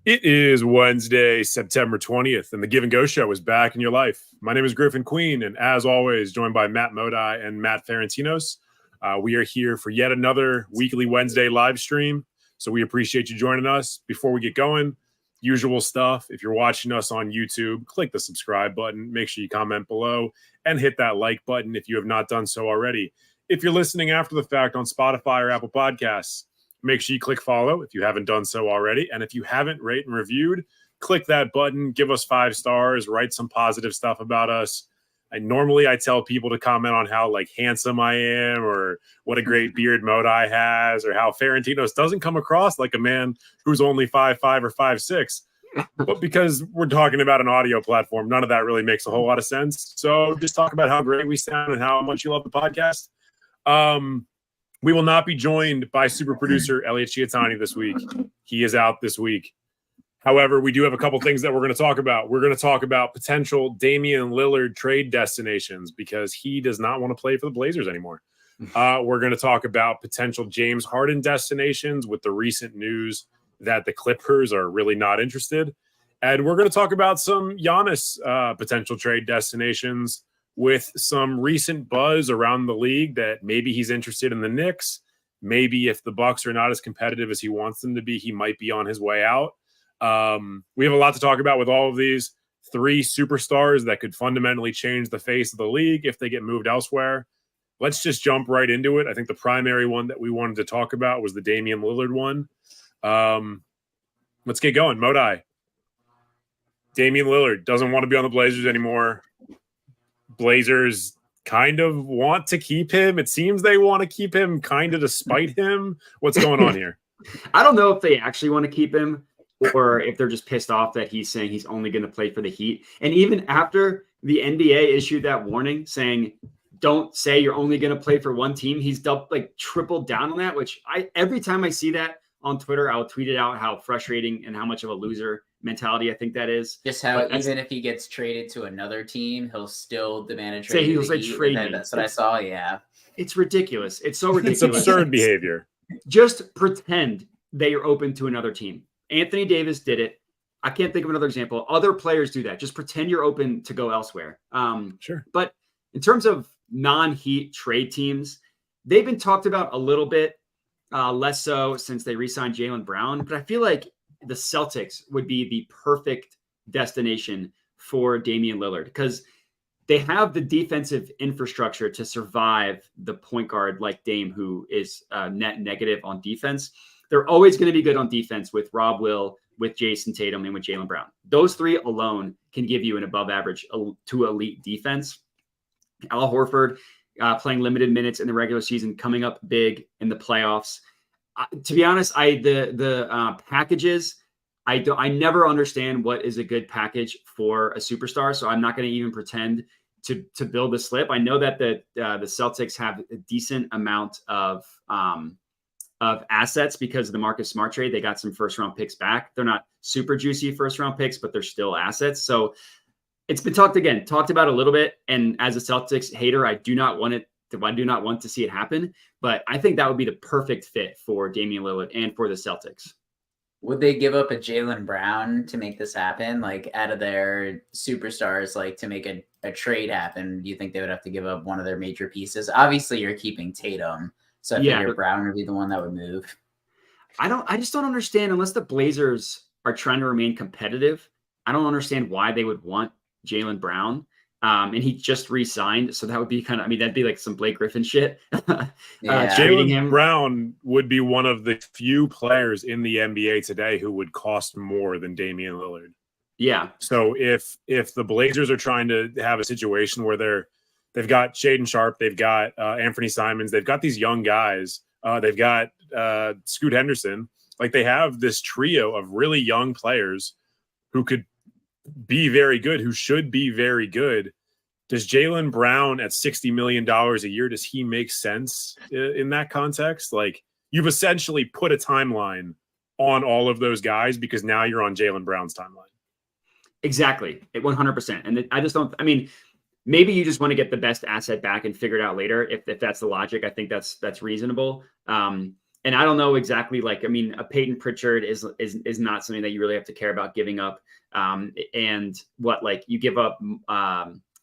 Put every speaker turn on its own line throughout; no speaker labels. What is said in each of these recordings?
It is Wednesday, September 20th, and the Give and Go Show is back in your life. My name is Griff Queen, and as always, joined by Matt Modi and Matt Ferentinos. We are here for yet another weekly Wednesday live stream, so we appreciate you joining us. Before we get going, usual stuff. If you're watching us on YouTube, click the subscribe button. Make sure you comment below and hit that like button if you have not done so already. If you're listening after the fact on Spotify or Apple Podcasts, make sure you click follow if you haven't done so already. And if you haven't rated and reviewed, click that button, give us 5 stars, write some positive stuff about us. Normally I tell people to comment on how handsome I am or what a great beard Modi has or how Ferentinos doesn't come across like a man who's only 5'5" or 5'6". But because we're talking about an audio platform, none of that really makes a whole lot of sense. So just talk about how great we sound and how much you love the podcast. We will not be joined by super producer Elliot Chiatani this week. He is out this week. However, we do have a couple things that we're going to talk about. We're going to talk about potential Damian Lillard trade destinations because he does not want to play for the Blazers anymore. We're going to talk about potential James Harden destinations with the recent news that the Clippers are really not interested. And we're going to talk about some Giannis potential trade destinations with some recent buzz around the league that maybe he's interested in the Knicks. Maybe if the Bucks are not as competitive as he wants them to be, he might be on his way out. We have a lot to talk about with all of these 3 superstars that could fundamentally change the face of the league if they get moved elsewhere. Let's just jump right into it. I think the primary one that we wanted to talk about was the Damian Lillard one. Let's get going. Modi. Damian Lillard doesn't want to be on the Blazers anymore. Blazers kind of want to keep him. It seems they want to keep him kind of to spite him. What's going on here?
I don't know if they actually want to keep him or if they're just pissed off that he's saying he's only going to play for the Heat. And even after the NBA issued that warning saying, don't say you're only going to play for one team, he's tripled down on that, which every time I see that on Twitter, I'll tweet it out how frustrating and how much of a loser mentality I think that is.
Just how even if he gets traded to another team, he'll still demand a trade.
Say he'll trade me.
That's what I saw. Yeah,
it's ridiculous. It's so ridiculous.
It's absurd behavior.
Just pretend that you're open to another team. Anthony Davis did it. I can't think of another example. Other players do that. Just pretend you're open to go elsewhere.
Sure.
But in terms of non-Heat trade teams, they've been talked about a little bit, less so since they re-signed Jaylen Brown. But I feel like the Celtics would be the perfect destination for Damian Lillard because they have the defensive infrastructure to survive the point guard like Dame, who is net negative on defense. They're always going to be good on defense with Rob Will, with Jason Tatum, and with Jaylen Brown. Those 3 alone can give you an above average to elite defense. Al Horford playing limited minutes in the regular season, coming up big in the playoffs. To be honest, the packages, I never understand what is a good package for a superstar. So I'm not going to even pretend to build a slip. I know that the Celtics have a decent amount of assets because of the Marcus Smart trade. They got some first round picks back. They're not super juicy first round picks, but they're still assets. So it's been talked about a little bit. And as a Celtics hater, I do not want to see it happen, but I think that would be the perfect fit for Damian Lillard and for the Celtics.
Would they give up a Jaylen Brown to make this happen? Out of their superstars, to make a trade happen, do you think they would have to give up one of their major pieces? Obviously, you're keeping Tatum, so I figure Brown would be the one that would move.
I just don't understand, unless the Blazers are trying to remain competitive, I don't understand why they would want Jaylen Brown. And he just re-signed, so that would be that'd be like some Blake Griffin shit.
Jaylen Brown would be one of the few players in the NBA today who would cost more than Damian Lillard.
Yeah.
So if the Blazers are trying to have a situation where they've got Shaedon Sharpe, they've got Anthony Simons, they've got these young guys, they've got Scoot Henderson, they have this trio of really young players who could be very good, who should be very good. Does Jaylen Brown at $60 million a year, does he make sense in that context? You've essentially put a timeline on all of those guys because now you're on Jaylen Brown's timeline.
Exactly. 100%. And I just don't, maybe you just want to get the best asset back and figure it out later. If that's the logic, I think that's reasonable. And I don't know exactly, like, I mean, a Peyton Pritchard is not something that you really have to care about giving up. And what, like, you give up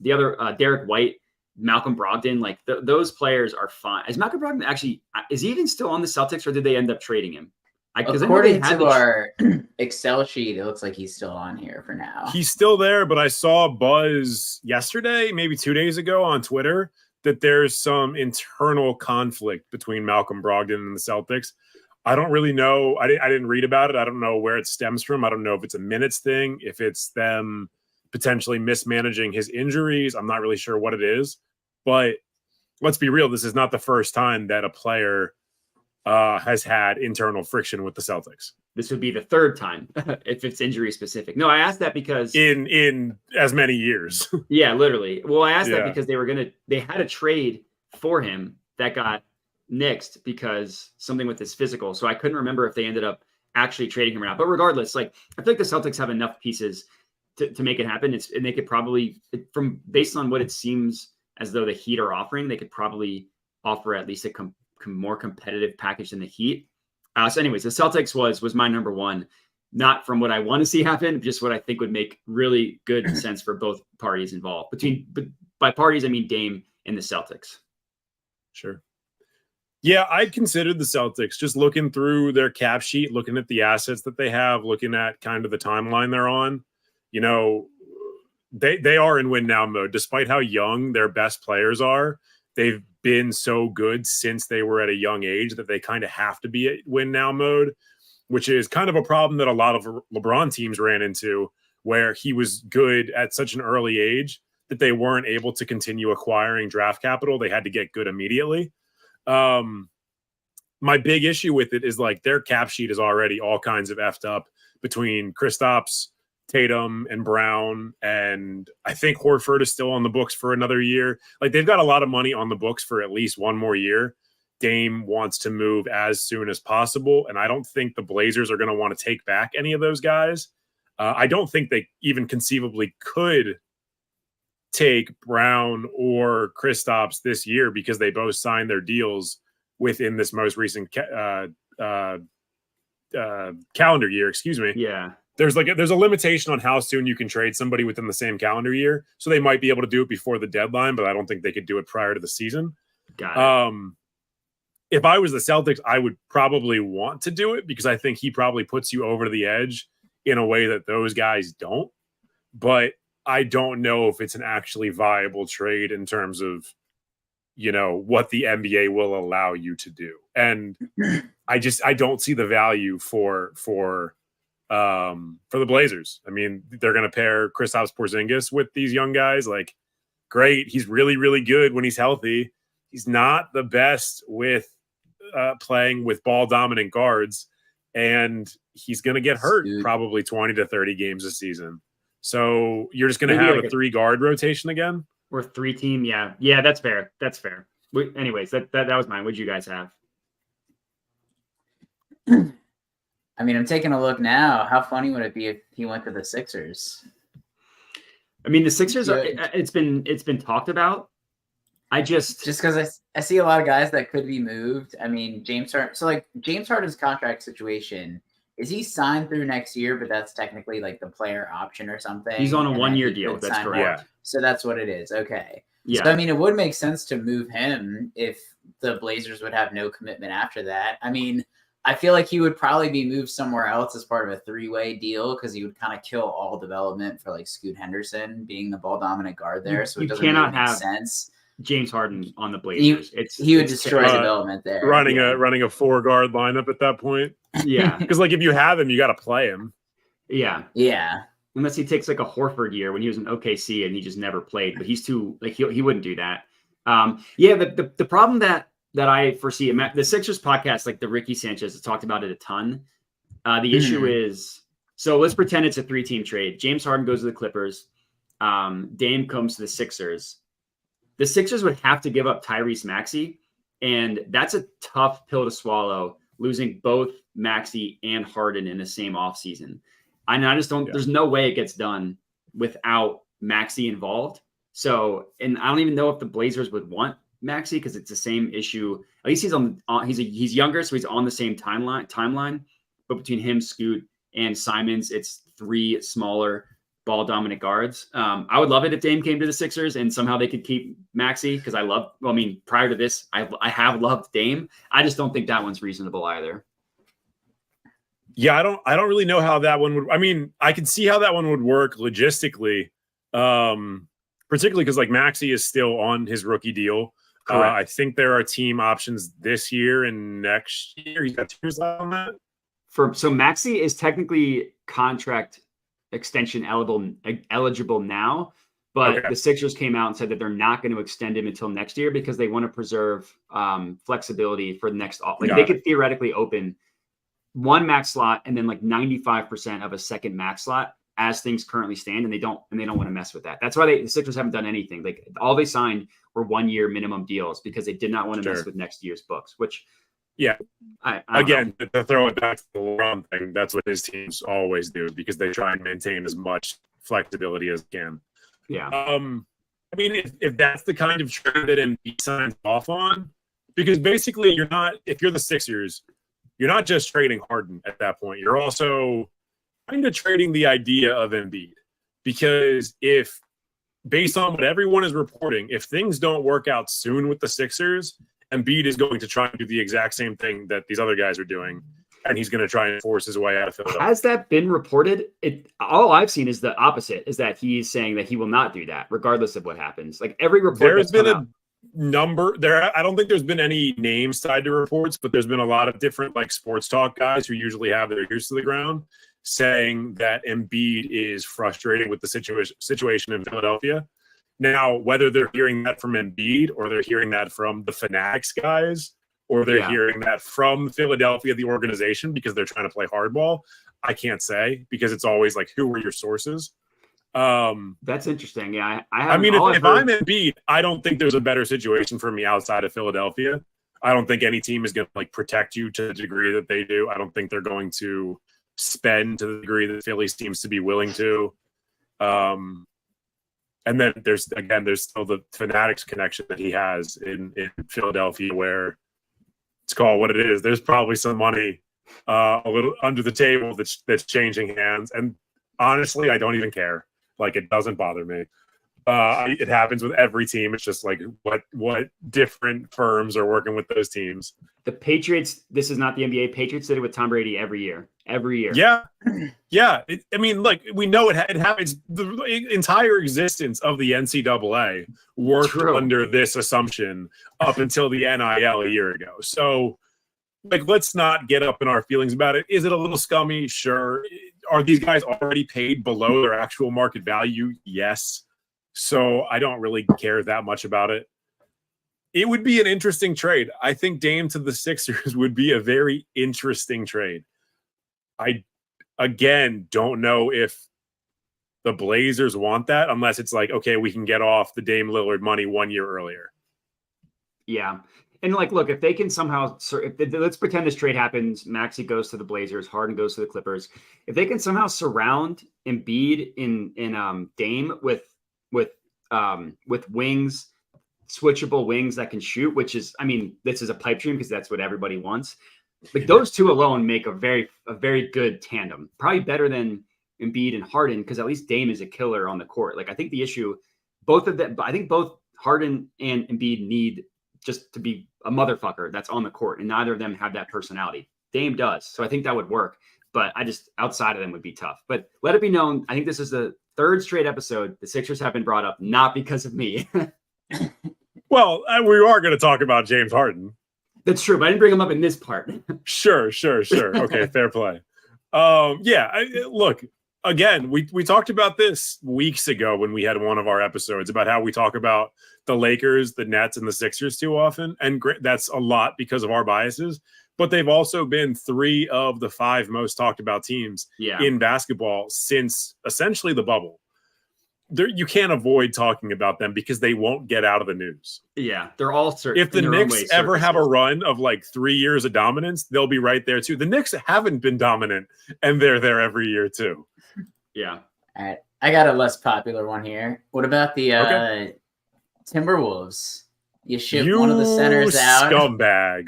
the other Derek White, Malcolm Brogdon, like those players are fine. Is Malcolm Brogdon actually, is he even still on the Celtics, or did they end up trading him?
According to our Excel sheet, it looks like he's still on here for now.
He's still there, but I saw a buzz yesterday, maybe 2 days ago on Twitter, that there's some internal conflict between Malcolm Brogdon and the Celtics. I don't really know. I didn't read about it. I don't know where it stems from. I don't know if it's a minutes thing, if it's them potentially mismanaging his injuries. I'm not really sure what it is. But let's be real. This is not the first time that a player has had internal friction with the Celtics.
This would be the third time if it's injury specific. No, I asked that because
in as many years.
Yeah, literally. Well, I asked that because they had a trade for him that got nixed because something with his physical. So I couldn't remember if they ended up actually trading him or not. But regardless, like, I feel like the Celtics have enough pieces to make it happen. And they could probably, based on what it seems as though the Heat are offering, they could probably offer at least a more competitive package than the Heat. So anyways, the Celtics was my number one, not from what I want to see happen, just what I think would make really good sense for both parties involved. By parties, I mean Dame and the Celtics.
Sure. Yeah, I'd considered the Celtics, just looking through their cap sheet, looking at the assets that they have, looking at kind of the timeline they're on. You know, they are in win now mode, despite how young their best players are. They've been so good since they were at a young age that they kind of have to be at win now mode, which is kind of a problem that a lot of LeBron teams ran into, where he was good at such an early age that they weren't able to continue acquiring draft capital. They had to get good immediately. My big issue with it is, like, their cap sheet is already all kinds of effed up between Kristaps, Tatum, and Brown, and I think Horford is still on the books for another year. Like, they've got a lot of money on the books for at least one more year. Dame wants to move as soon as possible, and I don't think the Blazers are going to want to take back any of those guys. I don't think they even conceivably could take Brown or Kristaps this year because they both signed their deals within this most recent calendar year. Excuse me.
Yeah.
There's a limitation on how soon you can trade somebody within the same calendar year. So they might be able to do it before the deadline, but I don't think they could do it prior to the season.
Got it.
If I was the Celtics, I would probably want to do it because I think he probably puts you over the edge in a way that those guys don't. But I don't know if it's an actually viable trade in terms of, you know, what the NBA will allow you to do. And I don't see the value for the Blazers. I mean, they're going to pair Kristaps Porzingis with these young guys. Like, great. He's really, really good when he's healthy. He's not the best with playing with ball dominant guards, and he's going to get hurt probably 20 to 30 games a season. So you're just going to have like a 3-guard rotation again,
or 3-team. Yeah, that's fair. That's fair. Anyways, that was mine. What'd you guys have?
I mean, I'm taking a look now. How funny would it be if he went to the Sixers?
I mean, the Sixers are. It's been talked about. Just
because I see a lot of guys that could be moved. I mean, James Harden. So, like, James Harden's contract situation, is he signed through next year? But that's technically like the player option or something.
He's on a 1-year deal. That's correct.
Yeah.
So that's what it is. Okay.
Yeah.
So I mean, it would make sense to move him if the Blazers would have no commitment after that. I mean, I feel like he would probably be moved somewhere else as part of a 3-way deal because he would kind of kill all development for, like, Scoot Henderson being the ball dominant guard there. So it doesn't really make sense.
James Harden on the Blazers.
He would destroy development there.
Running a 4-guard lineup at that point.
Yeah.
Because, like, if you have him, you got to play him.
Yeah.
Yeah.
Unless he takes, like, a Horford year when he was in OKC and he just never played, but he's too, like, he wouldn't do that. The problem that I foresee, the Sixers podcast, like the Ricky Sanchez has talked about it a ton. The issue is, so let's pretend it's a 3-team trade. James Harden goes to the Clippers. Dame comes to the Sixers. The Sixers would have to give up Tyrese Maxey, and that's a tough pill to swallow, losing both Maxey and Harden in the same offseason. And I just don't, there's no way it gets done without Maxey involved. So, and I don't even know if the Blazers would want Maxey because it's the same issue. At least he's younger, so he's on the same timeline. But between him, Scoot, and Simons, it's 3 smaller ball dominant guards. I would love it if Dame came to the Sixers and somehow they could keep Maxey because prior to this, I have loved Dame. I just don't think that one's reasonable either.
Yeah, I don't really know how that one would. I mean, I can see how that one would work logistically, particularly because like Maxey is still on his rookie deal. I think there are team options this year and next year. He's got 2 years left on that.
So Maxey is technically contract extension eligible now, but the Sixers came out and said that they're not going to extend him until next year because they want to preserve flexibility for the next. They could theoretically open 1 max slot and then like 95% of a second max slot as things currently stand, and they don't want to mess with that. That's why the Sixers haven't done anything. Like all they signed were 1-year minimum deals because they did not want to mess with next year's books. Which,
yeah, again, to throw it back to the LeBron thing, that's what his teams always do because they try and maintain as much flexibility as they can.
Yeah.
I mean, if that's the kind of trade that Embiid signs off on, because basically if you're the Sixers, you're not just trading Harden at that point. You're also kind of trading the idea of Embiid because if, based on what everyone is reporting, if things don't work out soon with the Sixers, Embiid is going to try and do the exact same thing that these other guys are doing, and he's going to try and force his way out of Philadelphia.
Has that been reported? All I've seen is the opposite, is that he's saying that he will not do that, regardless of what happens. Like every report
there's been a number there. I don't think there's been any names tied to reports, but there's been a lot of different like sports talk guys who usually have their ears to the ground saying that Embiid is frustrated with the situation in Philadelphia. Now, whether they're hearing that from Embiid or they're hearing that from the Fanatics guys or they're hearing that from Philadelphia, the organization, because they're trying to play hardball, I can't say because it's always like, who are your sources?
That's interesting. Yeah,
I mean, if I'm Embiid, I don't think there's a better situation for me outside of Philadelphia. I don't think any team is going to like protect you to the degree that they do. I don't think they're going to spend to the degree that Philly seems to be willing to. And then there's still the Fanatics connection that he has in Philadelphia, where it's called what it is. There's probably some money a little under the table that's changing hands. And honestly, I don't even care. Like, it doesn't bother me. It happens with every team. It's just like what different firms are working with those teams.
The Patriots, this is not the NBA. Patriots did it with Tom Brady every year.
Yeah. Yeah. We know it happens. The entire existence of the NCAA worked under this assumption up until the NIL a year ago. So, let's not get up in our feelings about it. Is it a little scummy? Sure. Are these guys already paid below their actual market value? Yes. So I don't really care that much about it. It would be an interesting trade. I think Dame to the Sixers would be a very interesting trade. I, again, don't know if the Blazers want that unless it's like, okay, we can get off the Dame Lillard money 1 year earlier.
Yeah. And look, if they can somehow, let's pretend this trade happens, Maxey goes to the Blazers, Harden goes to the Clippers. If they can somehow surround Embiid in Dame with wings, switchable wings that can shoot, which is, this is a pipe dream because that's what everybody wants. Like those two alone make a very good tandem, probably better than Embiid and Harden because at least Dame is a killer on the court. Like I think the issue, both Harden and Embiid need just to be a motherfucker that's on the court, and neither of them have that personality. Dame does, so I think that would work. But outside of them would be tough. But let it be known, I think this is the 3rd straight episode the Sixers have been brought up, not because of me.
Well, we are going to talk about James Harden.
That's true, but I didn't bring him up in this part.
Sure. Okay, fair play. Look, again, we talked about this weeks ago when we had one of our episodes about how we talk about the Lakers, the Nets, and the Sixers too often. And that's a lot because of our biases. But they've also been 3 of the 5 most talked about teams in basketball since essentially the bubble. You can't avoid talking about them because they won't get out of the news.
Yeah, they're all certain.
If the Knicks ever have a run of 3 years of dominance, they'll be right there too. The Knicks haven't been dominant, and they're there every year too.
Yeah.
All right, I got a less popular one here. What about the Timberwolves? You ship one of the centers out.
Scumbag.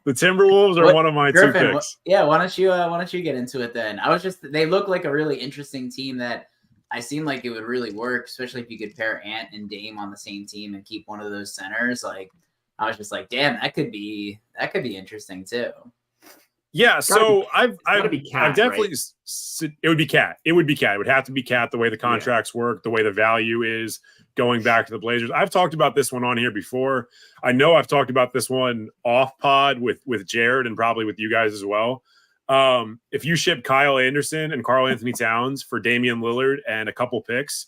The Timberwolves are one of my
Griffin,
two picks.
Why don't you get into it then? They look like a really interesting team that I seem like it would really work, especially if you could pair Ant and Dame on the same team and keep one of those centers. Like, I was just like, damn, that could be interesting too.
Yeah, so I've definitely
right?
It would be Cat. It would be Cat. It would have to be Cat. The way the contracts work, the way the value is going back to the Blazers. I've talked about this one on here before. I know I've talked about this one off pod with Jared and probably with you guys as well. If you ship Kyle Anderson and Karl Anthony Towns for Damian Lillard and a couple picks,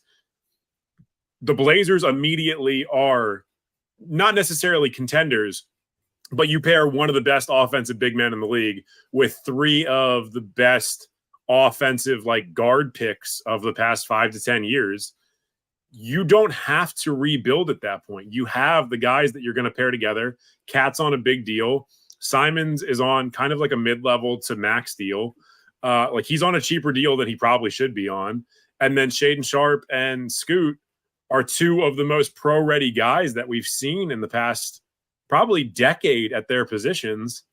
the Blazers immediately are not necessarily contenders, but you pair one of the best offensive big men in the league with three of the best offensive like guard picks of the past 5 to 10 years. You don't have to rebuild at that point. You have the guys that you're going to pair together. Cat's on a big deal. Simons is on kind of like a mid-level to max deal. Like he's on a cheaper deal than he probably should be on. And then Shaedon Sharpe and Scoot are two of the most pro-ready guys that we've seen in the past probably decade at their positions,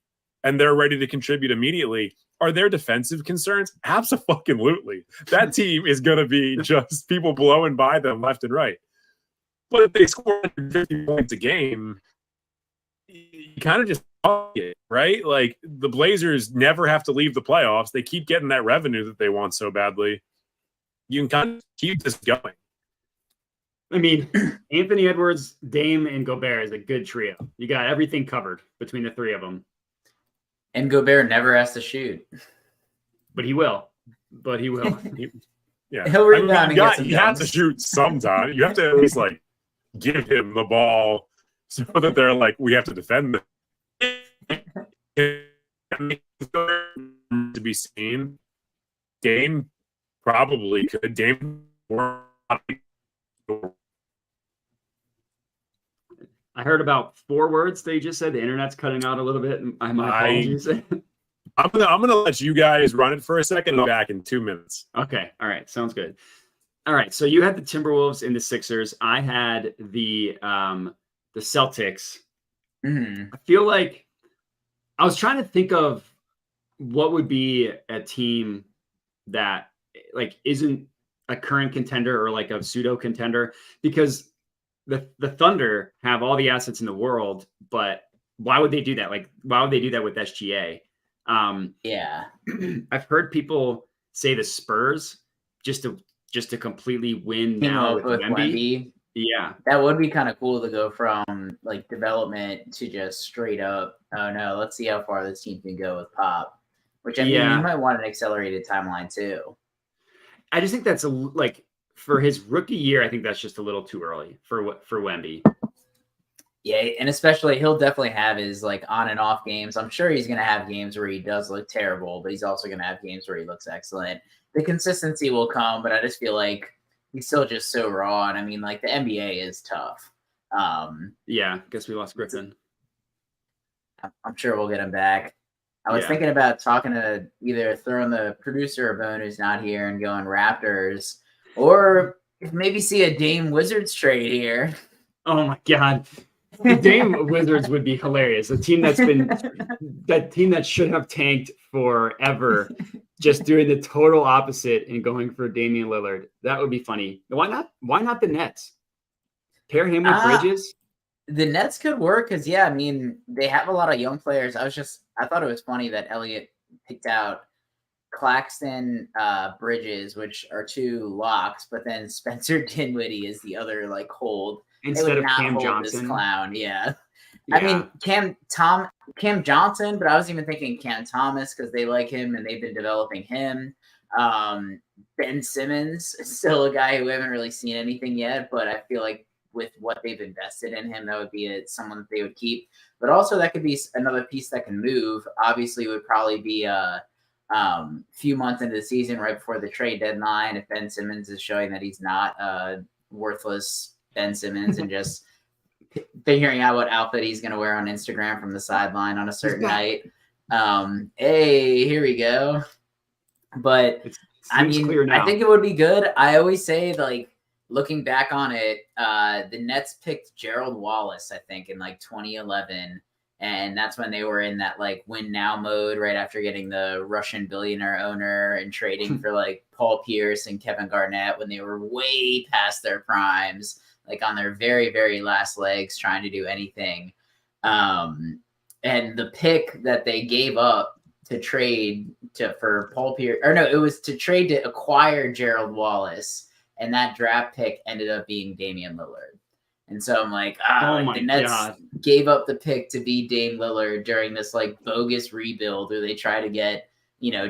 and they're ready to contribute immediately. Are there defensive concerns? Absolutely. That team is going to be just people blowing by them left and right. But if they score 150 points a game, you kind of just it, right? Like the Blazers never have to leave the playoffs. They keep getting that revenue that they want so badly. You can kind of keep this going.
I mean, Anthony Edwards, Dame, and Gobert is a good trio. You got everything covered between the three of them.
And Gobert never has to shoot.
But he will.
Yeah.
He'll rebound.
You have to shoot sometime. You have to at least like give him the ball so that they're like, we have to defend them. To be seen. Dame probably could. Dame.
I heard about 4 words that you just said. The internet's cutting out a little bit. My apologies.
I'm gonna let you guys run it for a second. I'll be back in 2 minutes.
Okay. All right. Sounds good. All right. So you had the Timberwolves and the Sixers. I had the Celtics.
Mm-hmm.
I feel like I was trying to think of what would be a team that like isn't a current contender or like a pseudo contender, because the Thunder have all the assets in the world, but why would they do that? Like, why would they do that with SGA?
Yeah.
I've heard people say the Spurs just to completely win now with Wemby. Yeah.
That would be kind of cool to go from like development to just straight up, oh no, let's see how far this team can go with Pop. Which I mean, you might want an accelerated timeline too.
I just think that's like for his rookie year, I think that's just a little too early for Wemby.
Yeah, and especially he'll definitely have his like on and off games. I'm sure he's going to have games where he does look terrible, but he's also going to have games where he looks excellent. The consistency will come, but I just feel like he's still just so raw. And I mean, like the NBA is tough.
Yeah, I guess we lost Griffin.
I'm sure we'll get him back. I was thinking about talking to either throwing the producer a bone who's not here and going Raptors, or maybe see a Dame Wizards trade here.
Oh my God. The Dame Wizards would be hilarious. A team that should have tanked forever, just doing the total opposite and going for Damian Lillard. That would be funny. Why not? Why not the Nets? Pair him with Bridges.
The Nets could work because, yeah, I mean, they have a lot of young players. I thought it was funny that Elliot picked out Claxton, Bridges, which are 2 locks, but then Spencer Dinwiddie is the other like hold.
Instead of Cam Johnson.
This clown, yeah. I mean, Cam Johnson, but I was even thinking Cam Thomas because they like him and they've been developing him. Ben Simmons is still a guy who we haven't really seen anything yet, but I feel like with what they've invested in him, that would be someone that they would keep. But also that could be another piece that can move. Obviously, it would probably be a few months into the season right before the trade deadline if Ben Simmons is showing that he's not worthless Ben Simmons and just figuring out what outfit he's going to wear on Instagram from the sideline on a certain night. Hey, here we go. But I mean, I think it would be good. I always say like looking back on it, the Nets picked Gerald Wallace, I think, in like 2011. And that's when they were in that like win now mode right after getting the Russian billionaire owner and trading for like Paul Pierce and Kevin Garnett when they were way past their primes, like on their very, very last legs trying to do anything. And the pick that they gave up to trade for Paul Pierce, or no, it was to trade to acquire Gerald Wallace. And that draft pick ended up being Damian Lillard. And so I'm like, the Nets gave up the pick to be Dame Lillard during this like bogus rebuild where they try to get,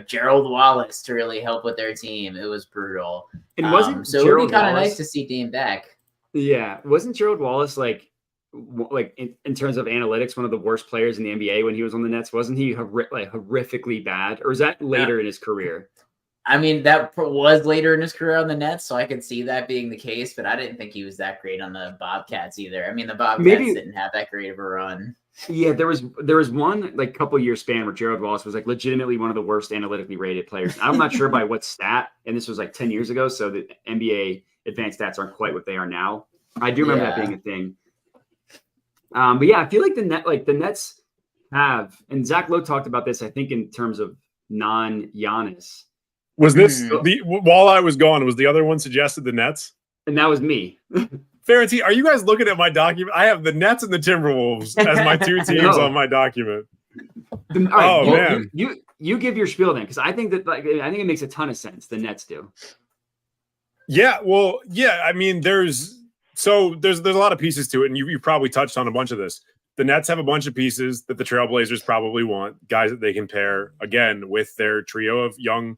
Gerald Wallace to really help with their team. It was brutal.
And wasn't
so it would be kind of nice to see Dame back.
Yeah. Wasn't Gerald Wallace like in terms of analytics, one of the worst players in the NBA when he was on the Nets? Wasn't he horrifically bad? Or is that later in his career?
I mean, that was later in his career on the Nets, so I could see that being the case, but I didn't think he was that great on the Bobcats either. I mean, the Bobcats didn't have that great of a run.
Yeah, there was one like couple year span where Gerald Wallace was like legitimately one of the worst analytically rated players. I'm not sure by what stat, and this was like 10 years ago, so the NBA advanced stats aren't quite what they are now. I do remember that being a thing. But yeah, I feel like the Nets have, and Zach Lowe talked about this, I think, in terms of non-Giannis.
Was this while I was gone? Was the other one suggested the Nets?
And that was me.
Ferentino, are you guys looking at my document? I have the Nets and the Timberwolves as my two teams on my document.
Man, you give your spiel then, because I think it makes a ton of sense. The Nets do. Yeah,
well, yeah. I mean, there's a lot of pieces to it, and you probably touched on a bunch of this. The Nets have a bunch of pieces that the Trailblazers probably want, guys that they can pair again with their trio of young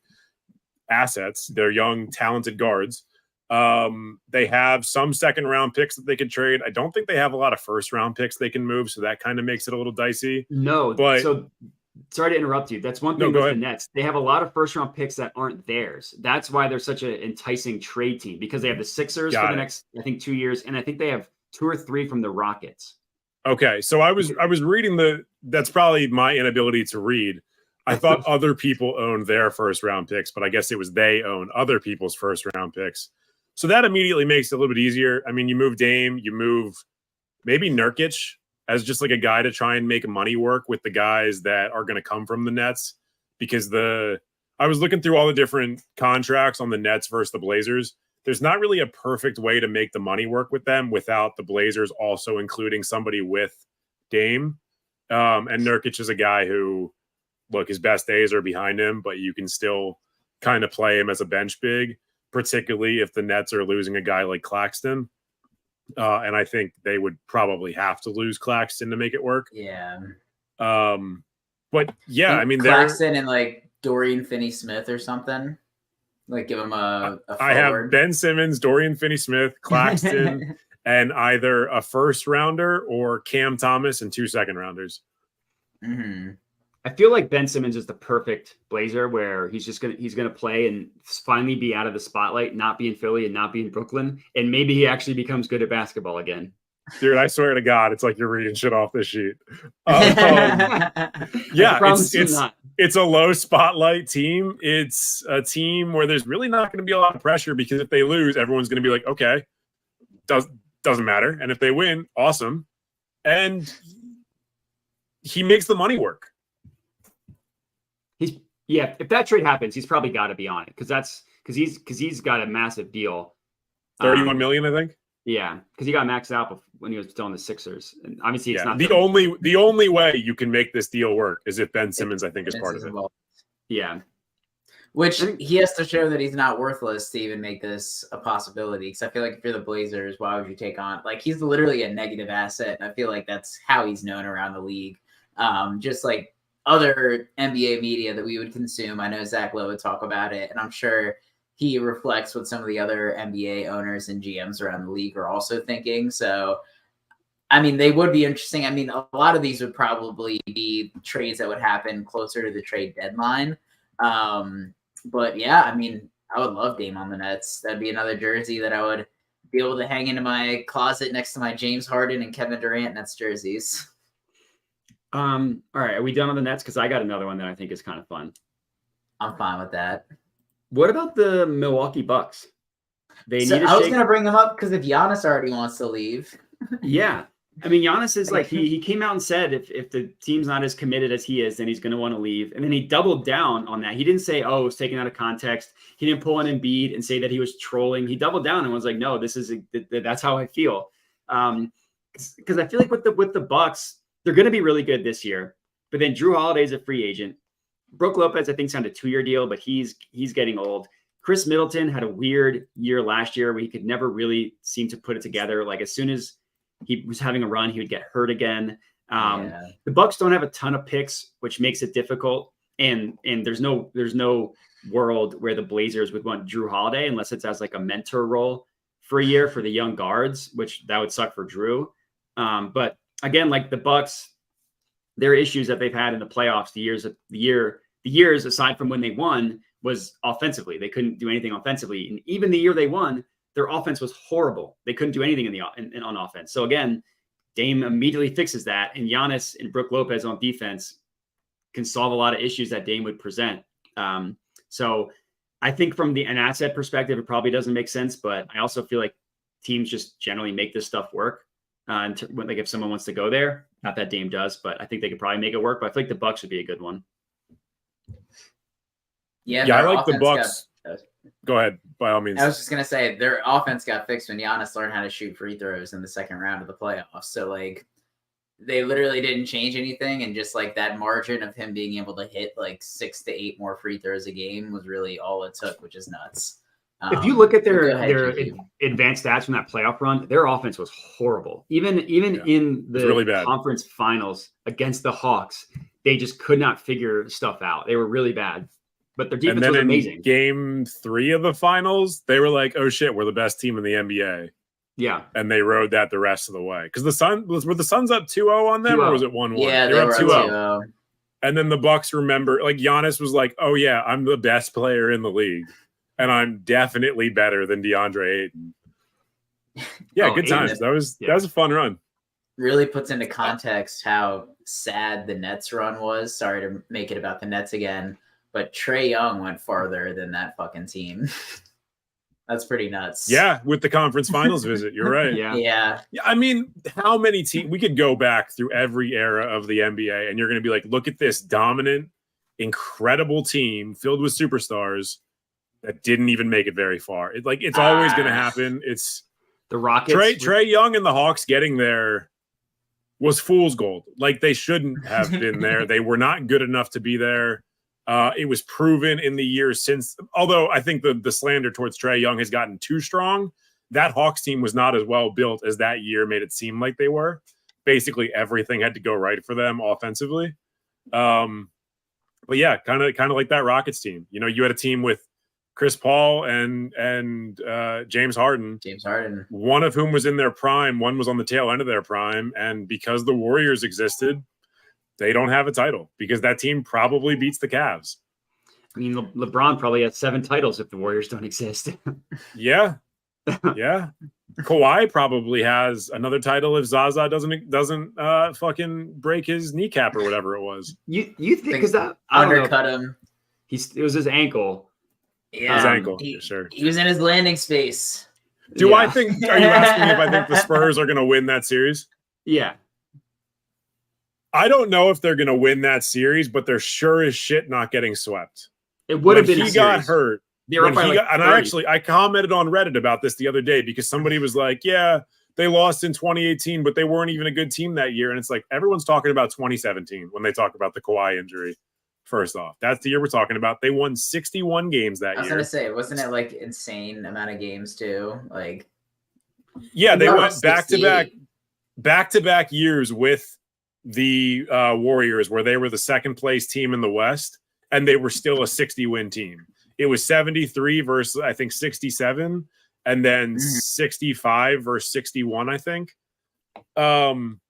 assets, their young talented guards. They have some second round picks that they can trade. I don't think they have a lot of first round picks they can move, so that kind of makes it a little dicey.
No,
but
so sorry to interrupt you. That's one thing with the Nets. They have a lot of first round picks that aren't theirs. That's why they're such an enticing trade team, because they have the Sixers for the next, I think, 2 years, and I think they have 2 or 3 from the Rockets.
Okay, so I was reading that's probably my inability to read. I thought other people owned their first round picks, but I guess it was they own other people's first round picks. So that immediately makes it a little bit easier. I mean, you move Dame, you move maybe Nurkic as just like a guy to try and make money work with the guys that are going to come from the Nets, because I was looking through all the different contracts on the Nets versus the Blazers. There's not really a perfect way to make the money work with them without the Blazers also including somebody with Dame. And Nurkic is a guy who, look, his best days are behind him, but you can still kind of play him as a bench big, particularly if the Nets are losing a guy like Claxton. And I think they would probably have to lose Claxton to make it work.
Yeah.
But yeah, I mean,
Claxton and like Dorian Finney-Smith or something. Like give him a forward.
I have Ben Simmons, Dorian Finney-Smith, Claxton, and either a first rounder or Cam Thomas and 2 second rounders.
Mm-hmm.
I feel like Ben Simmons is the perfect Blazer, where he's gonna play and finally be out of the spotlight, not be in Philly and not be in Brooklyn, and maybe he actually becomes good at basketball again.
Dude, I swear to God, it's like you're reading shit off this sheet. Yeah, it's a low spotlight team. It's a team where there's really not going to be a lot of pressure, because if they lose, everyone's going to be like, okay, doesn't matter. And if they win, awesome. And he makes the money work.
If that trade happens, he's probably got to be on it, because he's got a massive deal.
31 million, I think.
Yeah, because he got maxed out when he was still in the Sixers, and obviously it's not
the only way you can make this deal work is if Ben Simmons, I think, is part of it.
Yeah,
which he has to show that he's not worthless to even make this a possibility. Because I feel like if you're the Blazers, why would you take on, like, he's literally a negative asset, and I feel like that's how he's known around the league. Just like other NBA media that we would consume, I know Zach Lowe would talk about it, and I'm sure he reflects what some of the other NBA owners and GMs around the league are also thinking. So, I mean, they would be interesting. I mean, a lot of these would probably be trades that would happen closer to the trade deadline. But yeah, I mean, I would love Dame on the Nets. That'd be another jersey that I would be able to hang into my closet next to my James Harden and Kevin Durant Nets jerseys.
All right, are we done on the Nets? Because I got another one that I think is kind of fun.
I'm fine with that.
What about the Milwaukee Bucks? They
So
need to
I was
shake.
going to bring him up because if Giannis already wants to leave.
Yeah. I mean, Giannis is like, he came out and said if the team's not as committed as he is, then he's going to want to leave. And then he doubled down on that. He didn't say, oh, it was taken out of context. He didn't pull in Embiid and say that he was trolling. He doubled down and was like, no, that's how I feel. Because I feel like with the Bucks, they're going to be really good this year. But then Drew Holiday is a free agent. Brook Lopez, I think, signed a 2-year deal, but he's getting old. Chris Middleton had a weird year last year where he could never really seem to put it together. Like as soon as he was having a run, he would get hurt again. The Bucks don't have a ton of picks, which makes it difficult. And there's no world where the Blazers would want Drew Holiday unless it's as like a mentor role for a year for the young guards, which that would suck for Drew. But again, like the Bucks, their issues that they've had in the playoffs, the years aside from when they won was offensively. They couldn't do anything offensively, and even the year they won, their offense was horrible. They couldn't do anything on offense. So again, Dame immediately fixes that, and Giannis and Brook Lopez on defense can solve a lot of issues that Dame would present. So I think from an asset perspective, it probably doesn't make sense, but I also feel like teams just generally make this stuff work. Like if someone wants to go there, not that Dame does, but I think they could probably make it work. But I feel like the Bucks would be a good one.
Yeah,
I like the Bucks. Go ahead, by all means.
I was just gonna say their offense got fixed when Giannis learned how to shoot free throws in the second round of the playoffs. So like they literally didn't change anything, and just like that margin of him being able to hit like 6 to 8 more free throws a game was really all it took, which is nuts.
If you look at their advanced stats from that playoff run, their offense was horrible. Even in the
really bad.
Conference finals against the Hawks, they just could not figure stuff out. They were really bad. But their defense was amazing.
Game 3 of the finals, they were like, "Oh shit, we're the best team in the NBA."
Yeah,
and they rode that the rest of the way because were the Suns up 2-0 on them,
2-0.
or was it 1-1?
Yeah,
they were up 2-0.
2-0.
And then the Bucks remember, like Giannis was like, "Oh yeah, I'm the best player in the league, and I'm definitely better than DeAndre Ayton." Yeah, good times. That was a fun run.
Really puts into context how sad the Nets run was. Sorry to make it about the Nets again. But Trae Young went farther than that fucking team. That's pretty nuts.
Yeah, with the conference finals visit. You're right.
Yeah.
I mean, how many teams? We could go back through every era of the NBA, and you're going to be like, look at this dominant, incredible team filled with superstars that didn't even make it very far. It's always going to happen. It's
the Rockets.
Trae Young and the Hawks getting there was fool's gold. Like they shouldn't have been there. They were not good enough to be there. It was proven in the years since, although I think the slander towards Trae Young has gotten too strong. That Hawks team was not as well built as that year made it seem like they were. Basically, everything had to go right for them offensively. But yeah, kind of like that Rockets team. You know, you had a team with Chris Paul and James Harden. One of whom was in their prime. One was on the tail end of their prime. And because the Warriors existed, they don't have a title because that team probably beats the Cavs.
I mean, LeBron probably has 7 titles if the Warriors don't exist.
Yeah. Kawhi probably has another title if Zaza doesn't fucking break his kneecap or whatever it was.
You think because that
undercut him?
It was his ankle.
Yeah,
his ankle.
Sure. He was in his landing space.
Are you asking if I think the Spurs are going to win that series?
Yeah.
I don't know if they're going to win that series, but they're sure as shit not getting swept.
It would have been.
He got hurt. I commented on Reddit about this the other day because somebody was like, "Yeah, they lost in 2018, but they weren't even a good team that year." And it's like everyone's talking about 2017 when they talk about the Kawhi injury. First off, that's the year we're talking about. They won 61 games that year.
I was gonna say, wasn't it like insane amount of games too? Like,
yeah, they went back to back years with the Warriors where they were the second place team in the West and they were still a 60-win team. It was 73 versus I think 67 and then 65 versus 61, I think. And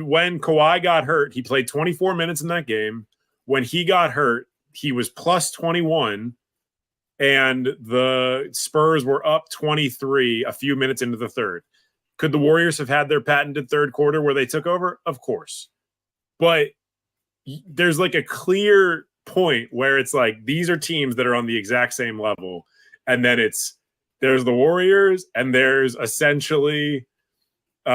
when Kawhi got hurt, he played 24 minutes in that game. When he got hurt, he was plus 21 and the Spurs were up 23 a few minutes into the third. Could the Warriors have had their patented third quarter where they took over? Of course. But there's like a clear point where it's like these are teams that are on the exact same level. And then it's there's the Warriors, and there's essentially who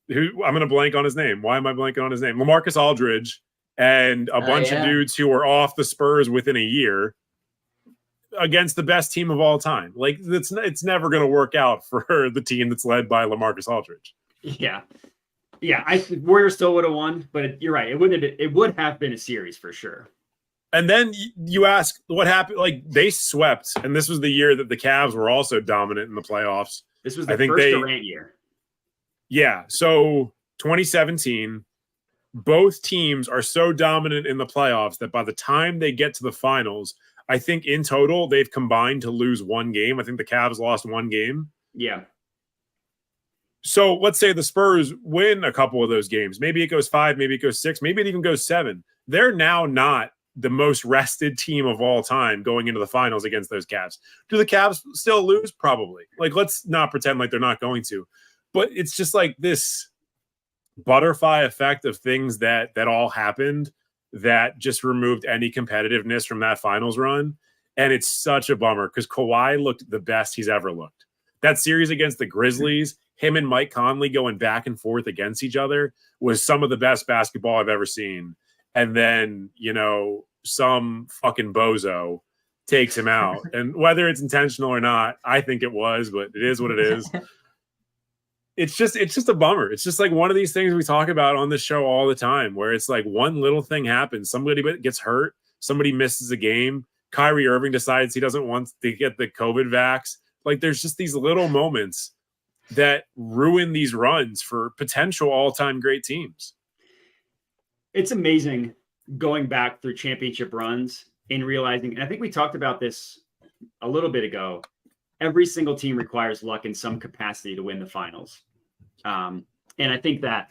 I'm going to blank on his name. Why am I blanking on his name? LaMarcus Aldridge and a bunch of dudes who were off the Spurs within a year against the best team of all time. Like it's never going to work out for the team that's led by LaMarcus Aldridge.
Yeah. Warriors still would have won, but you're right. It would have been a series for sure.
And then you ask what happened. Like they swept, and this was the year that the Cavs were also dominant in the playoffs.
This was the first Durant year.
Yeah. So 2017, both teams are so dominant in the playoffs that by the time they get to the finals, I think in total they've combined to lose one game. I think the Cavs lost one game.
Yeah.
So let's say the Spurs win a couple of those games. Maybe it goes 5, maybe it goes 6, maybe it even goes 7. They're now not the most rested team of all time going into the finals against those Cavs. Do the Cavs still lose? Probably. Like, let's not pretend like they're not going to. But it's just like this butterfly effect of things that all happened that just removed any competitiveness from that finals run. And it's such a bummer because Kawhi looked the best he's ever looked. That series against the Grizzlies, him and Mike Conley going back and forth against each other was some of the best basketball I've ever seen. And then, some fucking bozo takes him out. And whether it's intentional or not, I think it was, but it is what it is. It's just a bummer. It's just like one of these things we talk about on this show all the time where it's like one little thing happens. Somebody gets hurt. Somebody misses a game. Kyrie Irving decides he doesn't want to get the COVID vax. Like there's just these little moments that ruin these runs for potential all-time great teams.
It's amazing going back through championship runs and realizing, and I think we talked about this a little bit ago, every single team requires luck in some capacity to win the finals. And I think that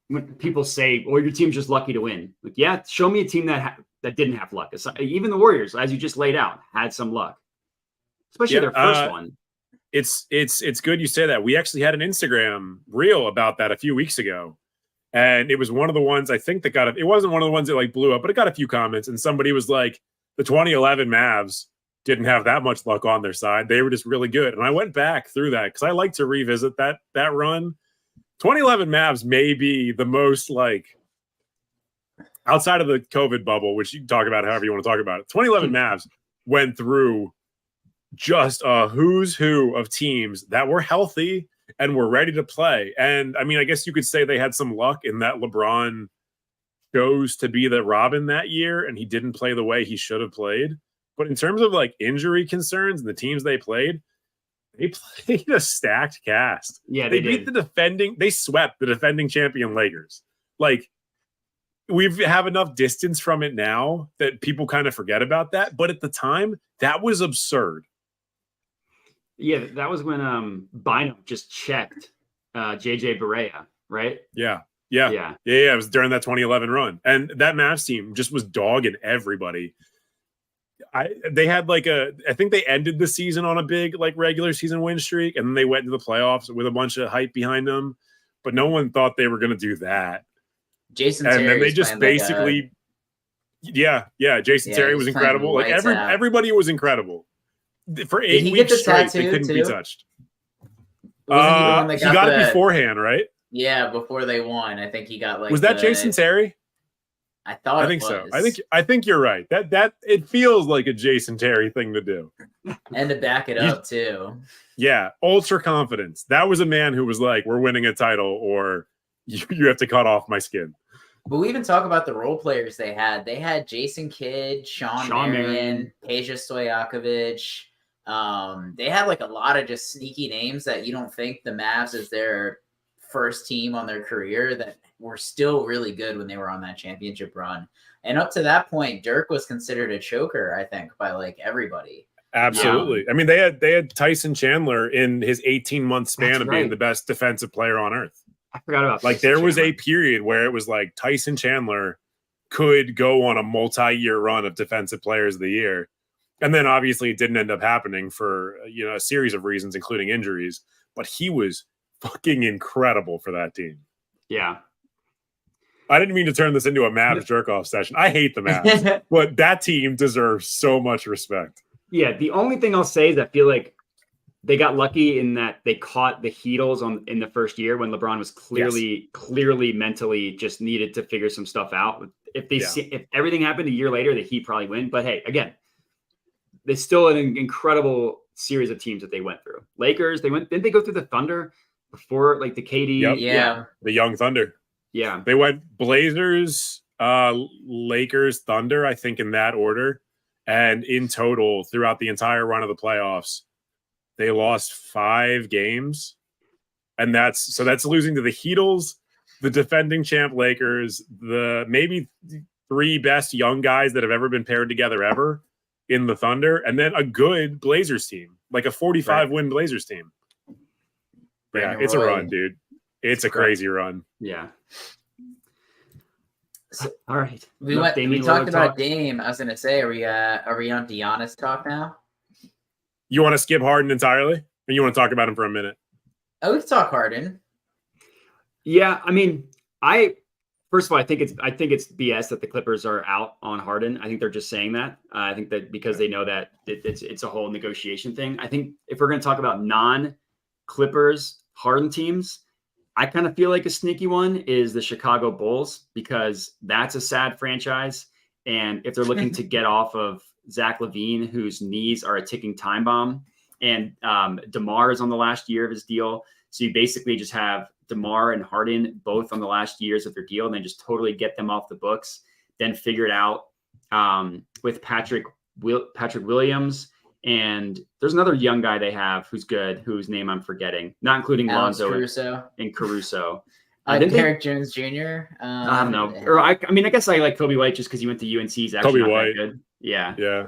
when people say, well, your team's just lucky to win. Like, yeah, show me a team that didn't have luck. Even the Warriors, as you just laid out, had some luck, especially their first one.
It's good you say that. We actually had an Instagram reel about that a few weeks ago. And it was one of the ones I think that it wasn't one of the ones that like blew up, but it got a few comments. And somebody was like, the 2011 Mavs didn't have that much luck on their side. They were just really good. And I went back through that because I like to revisit that run. 2011 Mavs may be the most like outside of the COVID bubble, which you can talk about however you want to talk about it. 2011 Mavs went through just a who's who of teams that were healthy and were ready to play. And I mean, I guess you could say they had some luck in that LeBron chose to be the Robin that year and he didn't play the way he should have played. But in terms of like injury concerns and the teams they played a stacked cast.
Yeah,
they beat they swept the defending champion Lakers. Like we have enough distance from it now that people kind of forget about that. But at the time, that was absurd.
Yeah, that was when Bynum just checked JJ Barea, right?
Yeah. It was during that 2011 run. And that Mavs team just was dogging everybody. They had I think they ended the season on a big like regular season win streak, and then they went into the playoffs with a bunch of hype behind them. But no one thought they were going to do that.
Jason
and
Terry's
then they just basically, Jason Terry was incredible. Like everybody was incredible. For 8 weeks straight, they couldn't be touched. He got it beforehand, right?
Yeah, before they won. I think he got
was that Jason Terry?
I thought
I think so. I think you're right. That it feels like a Jason Terry thing to do.
And to back it up too.
Yeah, ultra confidence. That was a man who was like, we're winning a title or you have to cut off my skin.
But we even talk about the role players they had. They had Jason Kidd, Sean Marion, Peja Stojakovic. They had like a lot of just sneaky names that you don't think the Mavs is their first team on their career that were still really good when they were on that championship run. And up to that point, Dirk was considered a choker, I think, by like everybody.
Absolutely. I mean, they had Tyson Chandler in his 18-month span of being the best defensive player on earth.
I forgot about
like there was a period where it was like Tyson Chandler could go on a multi-year run of defensive players of the year. And then obviously it didn't end up happening for, a series of reasons, including injuries, but he was fucking incredible for that team.
Yeah.
I didn't mean to turn this into a Mavs jerk-off session. I hate the Mavs, but that team deserves so much respect.
Yeah, the only thing I'll say is I feel like they got lucky in that they caught the Heatles in the first year when LeBron was clearly mentally just needed to figure some stuff out. If everything happened a year later, the Heat probably win. But hey, again, there's still an incredible series of teams that they went through. Lakers, didn't they go through the Thunder before like the KD?
Yep.
Yeah.
The young Thunder.
Yeah.
They went Blazers, Lakers, Thunder, I think in that order. And in total, throughout the entire run of the playoffs, they lost 5 games. And that's losing to the Heatles, the defending champ Lakers, the maybe 3 best young guys that have ever been paired together ever in the Thunder, and then a good Blazers team, like a 45-win Blazers team. Yeah, it's a run, dude. It's a crazy run.
Yeah. So, all right.
We talked about Dame. I was going to say, are we on Giannis talk now?
You want to skip Harden entirely, or you want to talk about him for a minute?
Oh, we can talk Harden.
Yeah, I mean, first of all, I think it's BS that the Clippers are out on Harden. I think they're just saying that. I think that because they know that it's a whole negotiation thing. I think if we're going to talk about non-Clippers Harden teams, I kind of feel like a sneaky one is the Chicago Bulls, because that's a sad franchise. And if they're looking to get off of Zach LaVine, whose knees are a ticking time bomb, and DeMar is on the last year of his deal. So you basically just have DeMar and Harden both on the last years of their deal, and then just totally get them off the books, then figure it out with Patrick Williams. And there's another young guy they have who's good, whose name I'm forgetting, not including Lonzo and Caruso.
Derek Jones Jr.
I don't know. Or I mean, I guess I like Kobe White just because he went to UNC. He's actually not that good. Yeah.
Yeah.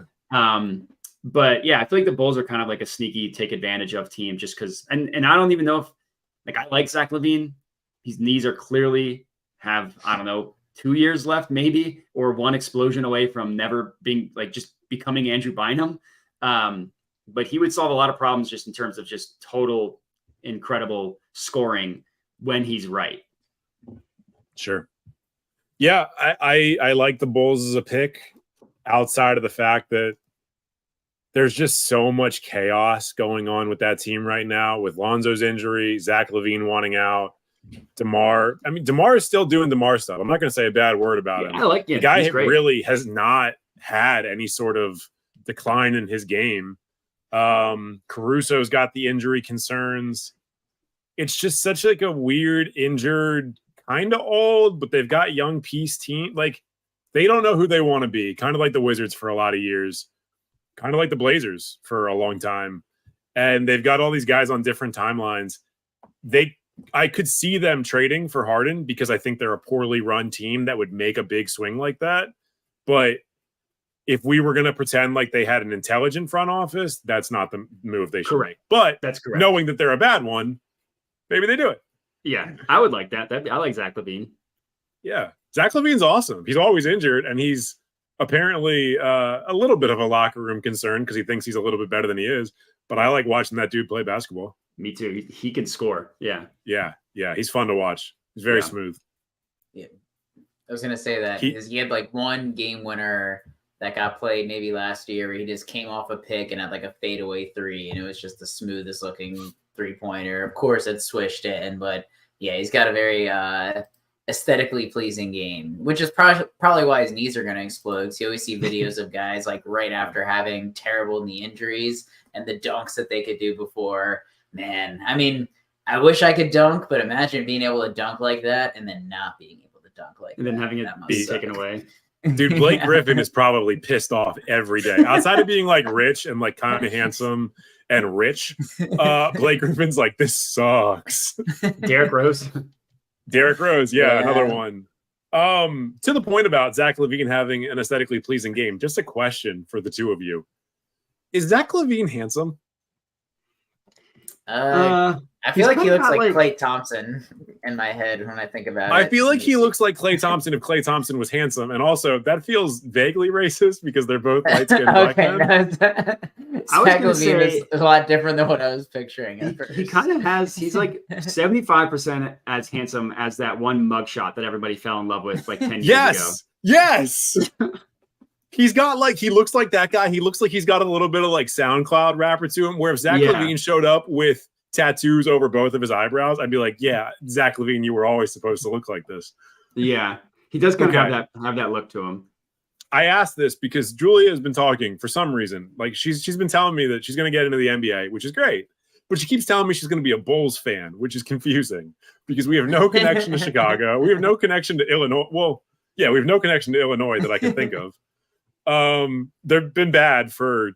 But yeah, I feel like the Bulls are kind of like a sneaky take advantage of team just because, and I don't even know if, like, I like Zach LaVine. His knees are clearly have, I don't know, 2 years left maybe, or one explosion away from never being like just becoming Andrew Bynum. But he would solve a lot of problems just in terms of just total incredible scoring when he's right.
Sure. Yeah, I like the Bulls as a pick outside of the fact that there's just so much chaos going on with that team right now with Lonzo's injury, Zach LaVine wanting out, DeMar. I mean, DeMar is still doing DeMar stuff. I'm not going to say a bad word about him.
I like him.
The guy really has not had any sort of decline in his game. Caruso's got the injury concerns. It's just such like a weird, injured, kind of old, but they've got young piece team. Like, they don't know who they want to be. Kind of like the Wizards for a lot of years. Kind of like the Blazers for a long time. And they've got all these guys on different timelines. I could see them trading for Harden because I think they're a poorly run team that would make a big swing like that. But if we were going to pretend like they had an intelligent front office, that's not the move they should make. But
that's correct.
Knowing that they're a bad one, maybe they do it.
Yeah, I would like that. I like Zach LaVine.
Yeah, Zach LaVine's awesome. He's always injured, and he's apparently a little bit of a locker room concern because he thinks he's a little bit better than he is. But I like watching that dude play basketball.
Me too. He can score. Yeah.
He's fun to watch. He's very smooth.
Yeah, I was gonna say that because he had like one game winner that got played maybe last year where he just came off a pick and had like a fadeaway 3, and it was just the smoothest looking 3-pointer. Of course, it swished in, but yeah, he's got a very aesthetically pleasing game, which is probably why his knees are going to explode. So you always see videos of guys like right after having terrible knee injuries and the dunks that they could do before. Man, I mean, I wish I could dunk, but imagine being able to dunk like that and then not being able to dunk like that.
And then having it be taken away.
Dude, Blake Griffin is probably pissed off every day. Outside of being like rich and like kind of handsome and rich, Blake Griffin's like, this sucks.
Derrick Rose,
yeah, another one. To the point about Zach LaVine having an aesthetically pleasing game, just a question for the two of you. Is Zach LaVine handsome?
I feel like he looks like Klay Thompson in my head when I think about it.
I feel like he looks like Klay Thompson if Klay Thompson was handsome. And also, that feels vaguely racist because they're both light-skinned black men.
I was going to say a lot different than what I was picturing.
He kind of has, he's like 75% as handsome as that one mugshot that everybody fell in love with like 10 years ago.
Yes. He's got like, he looks like that guy. He looks like he's got a little bit of like SoundCloud rapper to him, where if Zach LaVine showed up with tattoos over both of his eyebrows, I'd be like, yeah, Zach LaVine, you were always supposed to look like this.
Yeah. He does kind of have that look to him.
I asked this because Julia has been talking for some reason. Like she's been telling me that she's going to get into the NBA, which is great. But she keeps telling me she's going to be a Bulls fan, which is confusing because we have no connection to Chicago. We have no connection to Illinois. Well, yeah, we have no connection to Illinois that I can think of. They've been bad for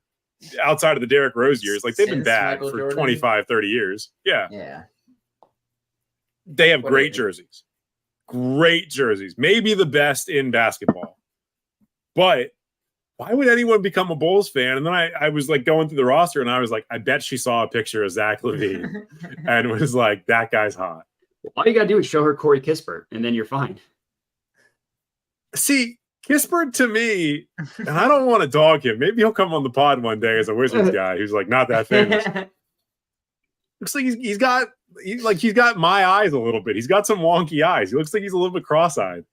outside of the Derrick Rose years. Like they've been bad for Jordan. 25, 30 years. Yeah.
Yeah.
They have great jerseys. Great jerseys. Maybe the best in basketball. But why would anyone become a Bulls fan? And then I was like going through the roster and I was like, I bet she saw a picture of Zach LaVine and was like, that guy's hot.
All you got to do is show her Corey Kispert and then you're fine.
See, Kispert to me, and I don't want to dog him. Maybe he'll come on the pod one day as a Wizards guy who's like not that famous. Looks like he's got my eyes a little bit. He's got some wonky eyes. He looks like he's a little bit cross-eyed.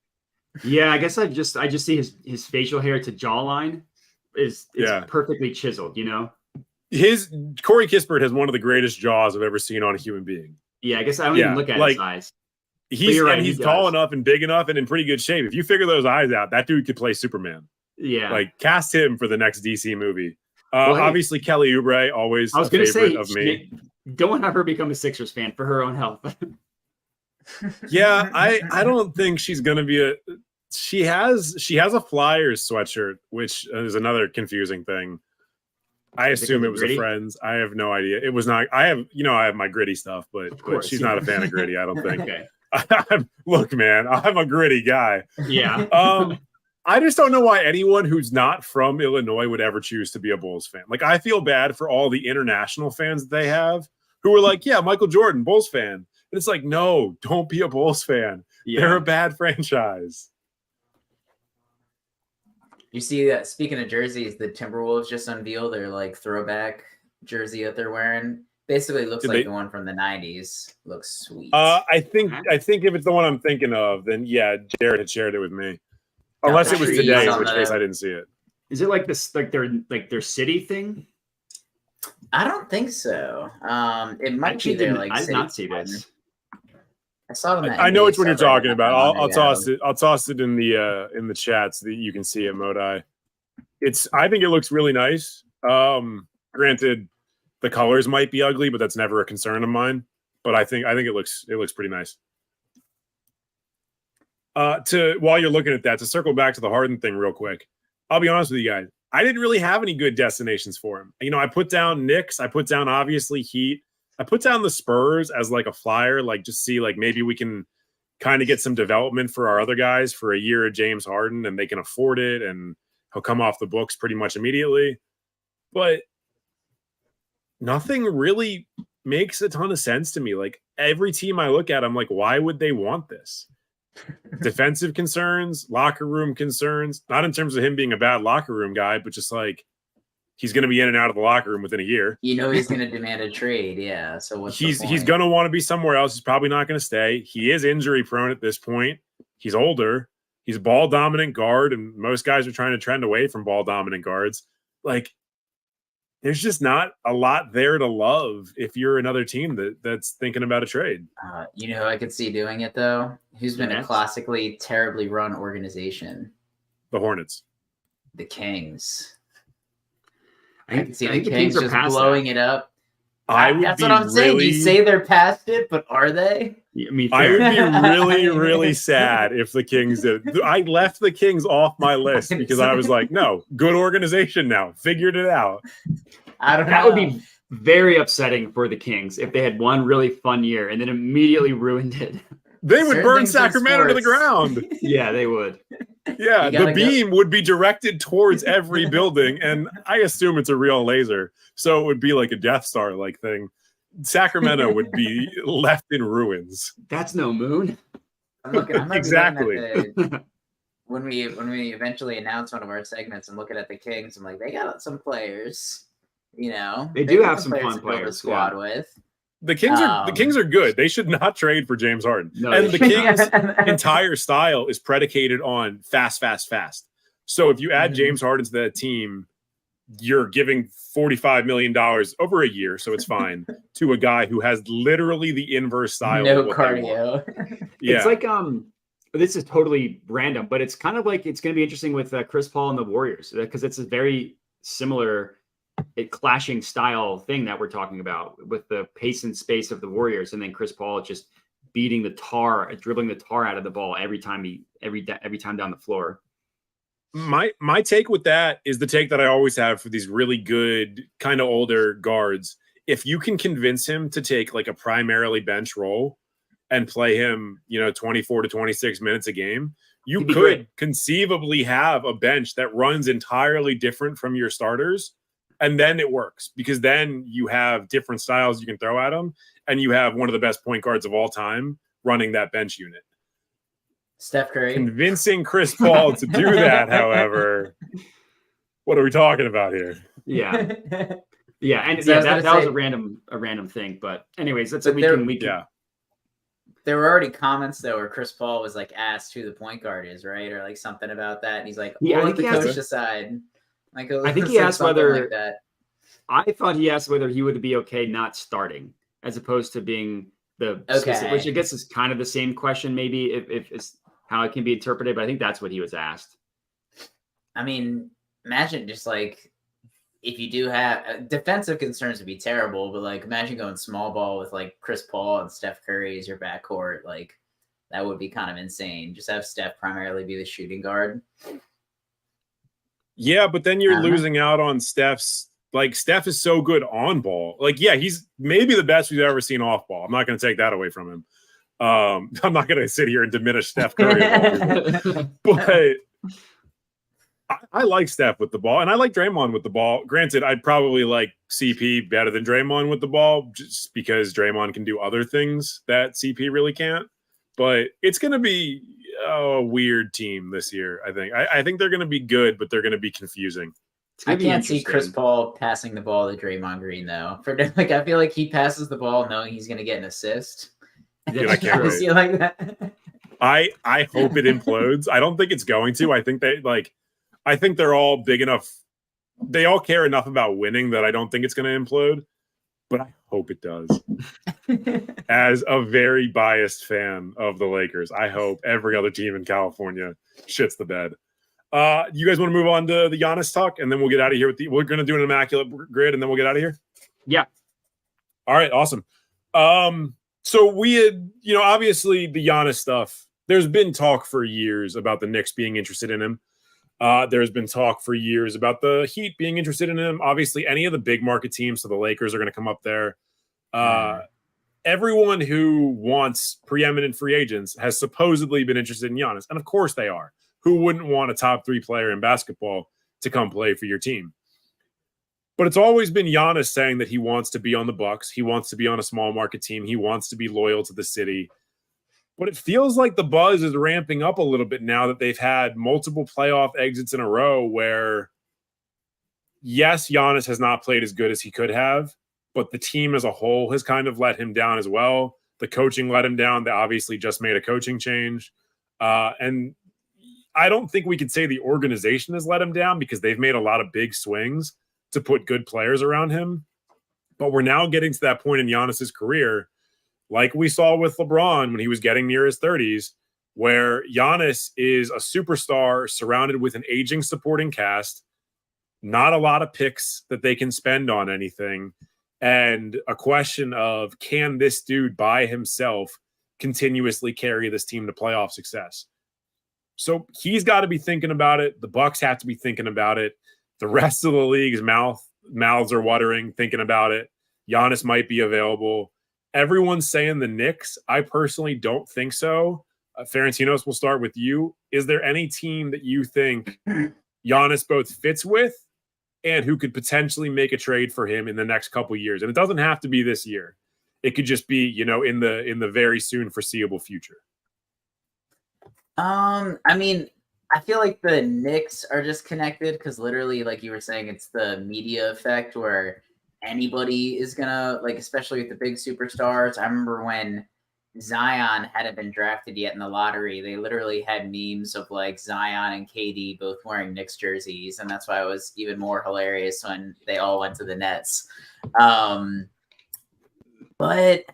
Yeah, I guess I just see his facial hair to jawline is perfectly chiseled, you know?
His Corey Kispert has one of the greatest jaws I've ever seen on a human being.
Yeah, I guess I don't even look at his eyes.
He's tall enough and big enough and in pretty good shape. If you figure those eyes out, that dude could play Superman.
Yeah.
Like cast him for the next DC movie. Obviously Kelly Oubre, always
I was going to say,
of me.
Don't have her become a Sixers fan for her own health.
Yeah, I don't think she's going to be she has a Flyers sweatshirt, which is another confusing thing. I assume it was a friend's. I have no idea. It was not. I have my Gritty stuff, but she's not a fan of Gritty, I don't think.
Okay.
Look, man, I'm a Gritty guy.
Yeah.
I just don't know why anyone who's not from Illinois would ever choose to be a Bulls fan. Like, I feel bad for all the international fans that they have who are like, yeah, Michael Jordan, Bulls fan. And it's like, no, don't be a Bulls fan. Yeah. They're a bad franchise.
You see that, speaking of jerseys, the Timberwolves just unveiled their like throwback jersey that they're wearing. Basically looks the one from the 90s. Looks sweet.
I think if it's the one I'm thinking of, then yeah, Jared had shared it with me. Unless it was today, in which case I didn't see it.
Is it like this, like their city thing?
I don't think so. It might be their like.
I did not see this.
I saw them.
I know which one you're talking about. I'll toss it. I'll toss it in the chats that you can see it, Modi. I think it looks really nice. Granted, the colors might be ugly, but that's never a concern of mine. But I think it looks pretty nice. While you're looking at that, to circle back to the Harden thing real quick, I'll be honest with you guys. I didn't really have any good destinations for him. You know, I put down Knicks. I put down obviously Heat. I put down the Spurs as like a flyer, like just see like maybe we can kind of get some development for our other guys for a year of James Harden and they can afford it and he'll come off the books pretty much immediately. But nothing really makes a ton of sense to me. Like every team I look at, I'm like, why would they want this? Defensive concerns, locker room concerns, not in terms of him being a bad locker room guy, but just like he's going to be in and out of the locker room within a year.
You know he's going to demand a trade, yeah. So
he's going to want to be somewhere else. He's probably not going to stay. He is injury prone at this point. He's older. He's a ball dominant guard, and most guys are trying to trend away from ball dominant guards. Like, there's just not a lot there to love if you're another team that's thinking about a trade.
You know who I could see doing it, though? Who's been a classically terribly run organization?
The Hornets.
The Kings.
I
can see the Kings just blowing it up. That's what I'm saying. You say they're past it, but are they?
Yeah, me too.
I would be really, really sad if the Kings did. I left the Kings off my list because I was like, no, good organization now. Figured it out.
That would be very upsetting for the Kings if they had one really fun year and then immediately ruined it.
They would burn Sacramento to the ground.
Yeah, they would.
Yeah, the beam would be directed towards every building, and I assume it's a real laser, so it would be like a Death Star like thing. Sacramento would be left in ruins.
That's no moon.
I'm
exactly.
When we eventually announce one of our segments and looking at the Kings, I'm like, they got some players. You know,
they do have some fun
players to build a squad with.
The Kings are good. They should not trade for James Harden. No, and the Kings' entire style is predicated on fast. So if you add James Harden to that team, you're giving $45 million over a year, so it's fine, to a guy who has literally the inverse style.
No
of what
cardio.
It's like this is totally random, but it's kind of like it's going to be interesting with Chris Paul and the Warriors because it's a very similar, clashing style thing that we're talking about with the pace and space of the Warriors, and then Chris Paul just dribbling the tar out of the ball every time down the floor.
My take with that is the take that I always have for these really good kind of older guards. If you can convince him to take like a primarily bench role and play him, 24 to 26 minutes a game, you could conceivably have a bench that runs entirely different from your starters. And then it works because then you have different styles you can throw at them. And you have one of the best point guards of all time running that bench unit.
Steph Curry.
Convincing Chris Paul to do that, however, what are we talking about here?
Yeah. And that was a random thing. But anyways, that's we can.
There were already comments though where Chris Paul was like asked who the point guard is, right? Or like something about that. And he's like, we'll let the coach decide. Like,
I think he asked whether
like that.
I thought he asked whether he would be okay not starting as opposed to being the specific, which I guess is kind of the same question, maybe if it's how it can be interpreted, but I think that's what he was asked.
I mean, imagine just like if you do have defensive concerns would be terrible, but like imagine going small ball with like Chris Paul and Steph Curry as your backcourt. Like that would be kind of insane. Just have Steph primarily be the shooting guard.
Yeah, but then you're losing out on Steph's. Like Steph is so good on ball. Like, yeah, he's maybe the best we've ever seen off ball. I'm not going to take that away from him. I'm not going to sit here and diminish Steph Curry. But I like Steph with the ball, and I like Draymond with the ball. Granted, I'd probably like CP better than Draymond with the ball just because Draymond can do other things that CP really can't. But it's going to be a weird team this year, I think. I think they're going to be good, but they're going to be confusing.
I can't see Chris Paul passing the ball to Draymond Green though. I feel like he passes the ball knowing he's going to get an assist.
Dude, I can't
see like that.
I hope it implodes. I don't think it's going to. I think they're all big enough. They all care enough about winning that I don't think it's going to implode. But I hope it does. As a very biased fan of the Lakers, I hope every other team in California shits the bed. You guys want to move on to the Giannis talk, and then we'll get out of here we're going to do an immaculate grid, and then we'll get out of here.
Yeah.
All right. Awesome. So we had, obviously the Giannis stuff. There's been talk for years about the Knicks being interested in him. There's been talk for years about the Heat being interested in him. Obviously, any of the big market teams, so the Lakers are going to come up there. Everyone who wants preeminent free agents has supposedly been interested in Giannis, and of course they are. Who wouldn't want a top 3 player in basketball to come play for your team? But it's always been Giannis saying that he wants to be on the Bucks. He wants to be on a small market team. He wants to be loyal to the city. But it feels like the buzz is ramping up a little bit now that they've had multiple playoff exits in a row where, yes, Giannis has not played as good as he could have, but the team as a whole has kind of let him down as well. The coaching let him down. They obviously just made a coaching change. And I don't think we could say the organization has let him down because they've made a lot of big swings to put good players around him. But we're now getting to that point in Giannis's career, like we saw with LeBron when he was getting near his 30s, where Giannis is a superstar surrounded with an aging supporting cast, not a lot of picks that they can spend on anything, and a question of, can this dude by himself continuously carry this team to playoff success? So he's got to be thinking about it. The Bucks have to be thinking about it. The rest of the league's mouths are watering, thinking about it. Giannis might be available. Everyone's saying the Knicks. I personally don't think so. Ferentinos, we'll start with you. Is there any team that you think Giannis both fits with and who could potentially make a trade for him in the next couple of years? And it doesn't have to be this year. It could just be, in the very soon foreseeable future.
I mean, I feel like the Knicks are just connected because literally, like you were saying, it's the media effect where anybody is gonna, like, especially with the big superstars. I remember when Zion hadn't been drafted yet in the lottery, they literally had memes of like Zion and KD both wearing Knicks jerseys, and that's why it was even more hilarious when they all went to the Nets. But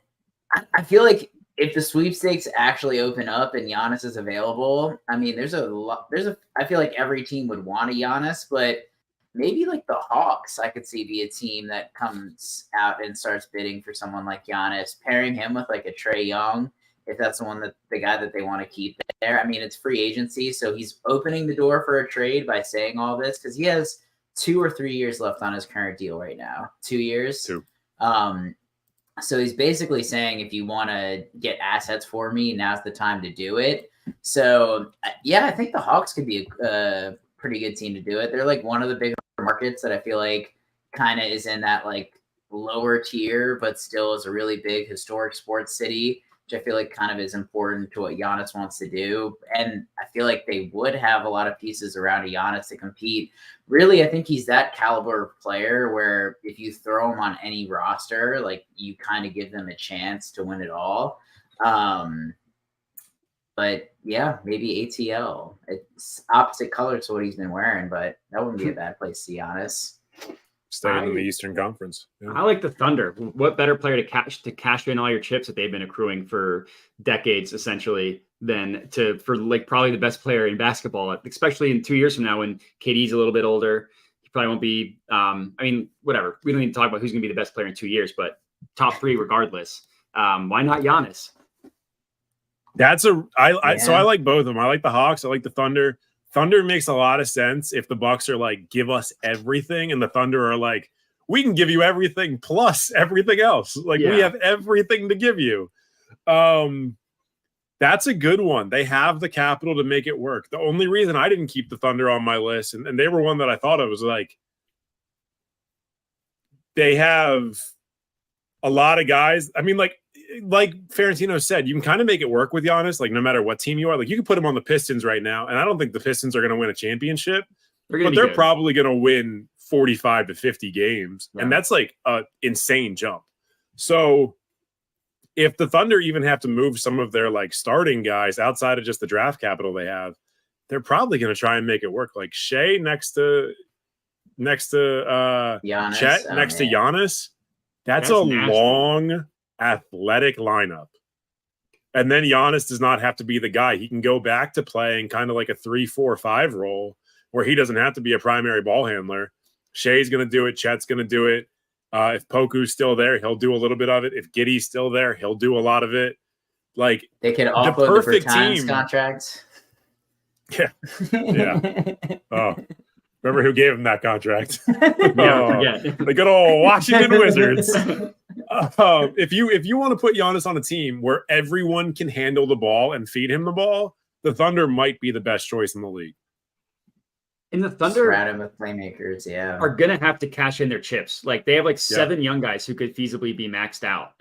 I feel like if the sweepstakes actually open up and Giannis is available, I mean, I feel like every team would want a Giannis, but maybe like the Hawks, I could see be a team that comes out and starts bidding for someone like Giannis, pairing him with like a Trae Young, if that's the guy that they want to keep there. I mean, it's free agency, so he's opening the door for a trade by saying all this because he has 2 or 3 years left on his current deal right now. 2 years.
2.
So he's basically saying, if you want to get assets for me, now's the time to do it. So yeah, I think the Hawks could be a pretty good team to do it. They're like one of the big markets that I feel like kind of is in that like lower tier, but still is a really big historic sports city, which I feel like kind of is important to what Giannis wants to do. And I feel like they would have a lot of pieces around a Giannis to compete. Really, I think he's that caliber of player where if you throw him on any roster, like you kind of give them a chance to win it all. But yeah, maybe ATL. It's opposite color to what he's been wearing, but that wouldn't be a bad place to be honest.
Staying in the Eastern Conference.
Yeah. I like the Thunder. What better player to cash in all your chips that they've been accruing for decades, essentially, than for like probably the best player in basketball, especially in 2 years from now when KD's a little bit older. He probably won't be. I mean, whatever. We don't need to talk about who's going to be the best player in 2 years, but top 3 regardless. Why not Giannis?
So I like both of them. I like the Hawks. I like the Thunder. Thunder makes a lot of sense if the Bucks are like, give us everything, and the Thunder are like, we can give you everything plus everything else. Like we have everything to give you. That's a good one. They have the capital to make it work. The only reason I didn't keep the Thunder on my list, and they were one that I thought of, was like, they have a lot of guys. I mean, like Ferentinos said, you can kind of make it work with Giannis, like no matter what team you are. Like you can put him on the Pistons right now, and I don't think the Pistons are going to win a championship, but they're probably going to win 45 to 50 games, and that's like an insane jump. So if the Thunder even have to move some of their like starting guys outside of just the draft capital they have, they're probably going to try and make it work. Like Shea next to
Giannis,
Chet next to Giannis. That's a long athletic lineup. And then Giannis does not have to be the guy. He can go back to playing kind of like a 3-4-5 role where he doesn't have to be a primary ball handler. Shea's going to do it. Chet's going to do it. If Poku's still there, he'll do a little bit of it. If Giddey's still there, he'll do a lot of it. Like
they could offload the Ferentinos contract.
Yeah. Yeah. Oh, remember who gave him that contract?
Forget.
The good old Washington Wizards. If you want to put Giannis on a team where everyone can handle the ball and feed him the ball, the Thunder might be the best choice in the league.
And the Thunder
with playmakers,
are gonna have to cash in their chips. Like they have like 7 young guys who could feasibly be maxed out,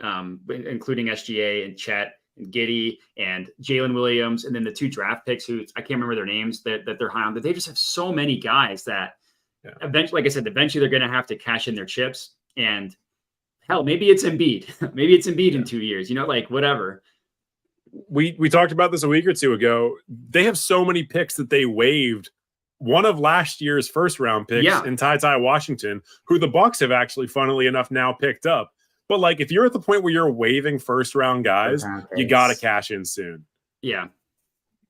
including SGA and Chet and Giddey and Jalen Williams, and then the 2 draft picks who I can't remember their names that they're high on. But they just have so many guys that eventually, like I said, eventually they're gonna have to cash in their chips. And hell, maybe it's Embiid. Maybe it's Embiid in 2 years. You know, like whatever.
We talked about this a week or two ago. They have so many picks that they waived. One of last year's first round picks in Ty Washington, who the Bucks have actually, funnily enough, now picked up. But like, if you're at the point where you're waiving first round guys, you got to cash in soon.
Yeah.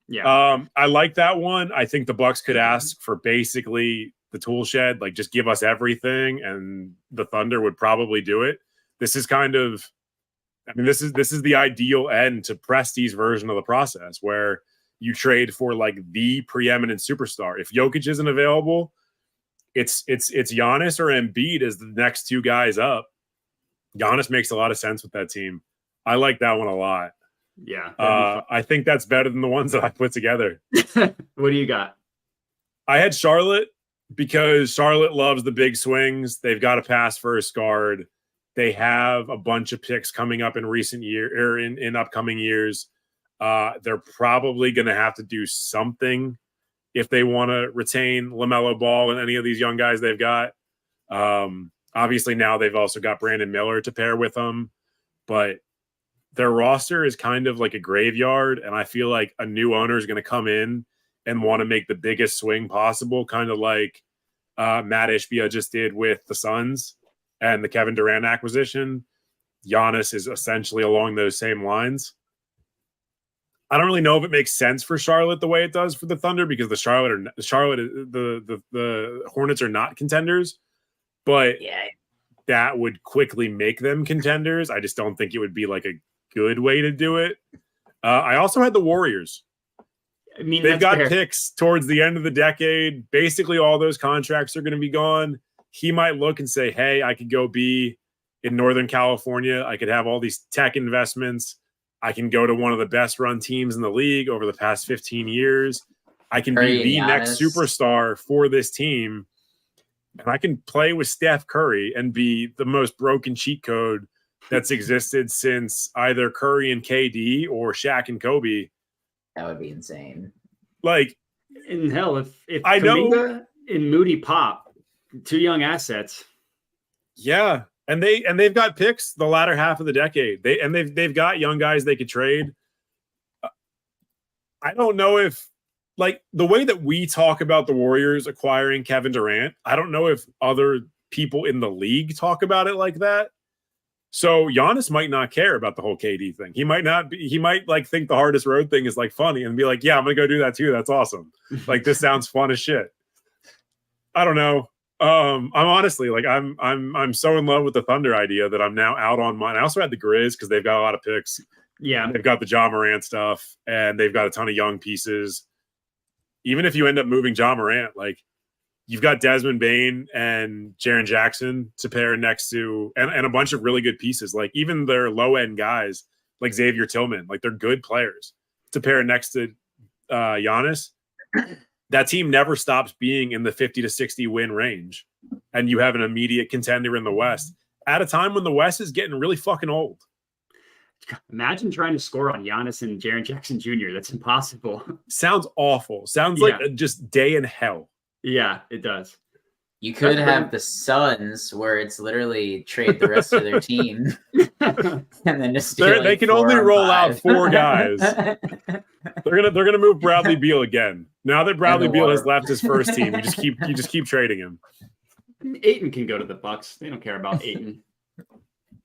Yeah.
I like that one. I think the Bucks could ask for basically the tool shed, like just give us everything, and the Thunder would probably do it. This is kind of, I mean, this is the ideal end to Presti's version of the process where you trade for like the preeminent superstar. If Jokic isn't available, it's Giannis or Embiid as the next 2 guys up. Giannis makes a lot of sense with that team. I like that one a lot.
Yeah.
I think that's better than the ones that I put together.
What do you got?
I had Charlotte because Charlotte loves the big swings. They've got a pass first guard. They have a bunch of picks coming up in recent year or in upcoming years. They're probably going to have to do something if they want to retain LaMelo Ball and any of these young guys they've got. Obviously, now they've also got Brandon Miller to pair with them. But their roster is kind of like a graveyard, and I feel like a new owner is going to come in and want to make the biggest swing possible, kind of like Matt Ishbia just did with the Suns and the Kevin Durant acquisition. Giannis is essentially along those same lines. I don't really know if it makes sense for Charlotte the way it does for the Thunder, because the Hornets are not contenders, but that would quickly make them contenders. I just don't think it would be like a good way to do it. I also had the Warriors.
I mean,
they've got picks towards the end of the decade. Basically, all those contracts are going to be gone. He might look and say, hey, I could go be in Northern California. I could have all these tech investments. I can go to one of the best run teams in the league over the past 15 years. I can be the next superstar for this team. And I can play with Steph Curry and be the most broken cheat code that's existed since either Curry and KD or Shaq and Kobe.
That would be insane.
Like,
in hell, if
I
Kuminga
know
and Moody pop, 2 young assets.
Yeah. And they've got picks the latter half of the decade. They've got young guys they could trade. I don't know if, like, the way that we talk about the Warriors acquiring Kevin Durant, I don't know if other people in the league talk about it like that. So Giannis might not care about the whole KD thing. He might like think the hardest road thing is like funny and be like, yeah, I'm gonna go do that too. That's awesome. Like, this sounds fun as shit. I don't know. I'm honestly like, I'm so in love with the Thunder idea that I'm now out on mine. I also had the Grizz because they've got a lot of picks.
Yeah.
They've got the Ja Morant stuff and they've got a ton of young pieces. Even if you end up moving Ja Morant, like, you've got Desmond Bane and Jaren Jackson to pair next to, and a bunch of really good pieces. Like, even their low end guys like Xavier Tillman, like, they're good players to pair next to Giannis. That team never stops being in the 50 to 60 win range. And you have an immediate contender in the West at a time when the West is getting really fucking old.
Imagine trying to score on Giannis and Jaren Jackson Jr. That's impossible.
Sounds awful. Sounds like just day in hell.
Yeah, it does.
You could have the Suns where it's literally trade the rest of their team and then just
they can only roll out 4 guys. They're gonna move Bradley Beal again. Now that Bradley Beal has left his first team, you just keep trading him.
Ayton can go to the Bucks. They don't care about Ayton.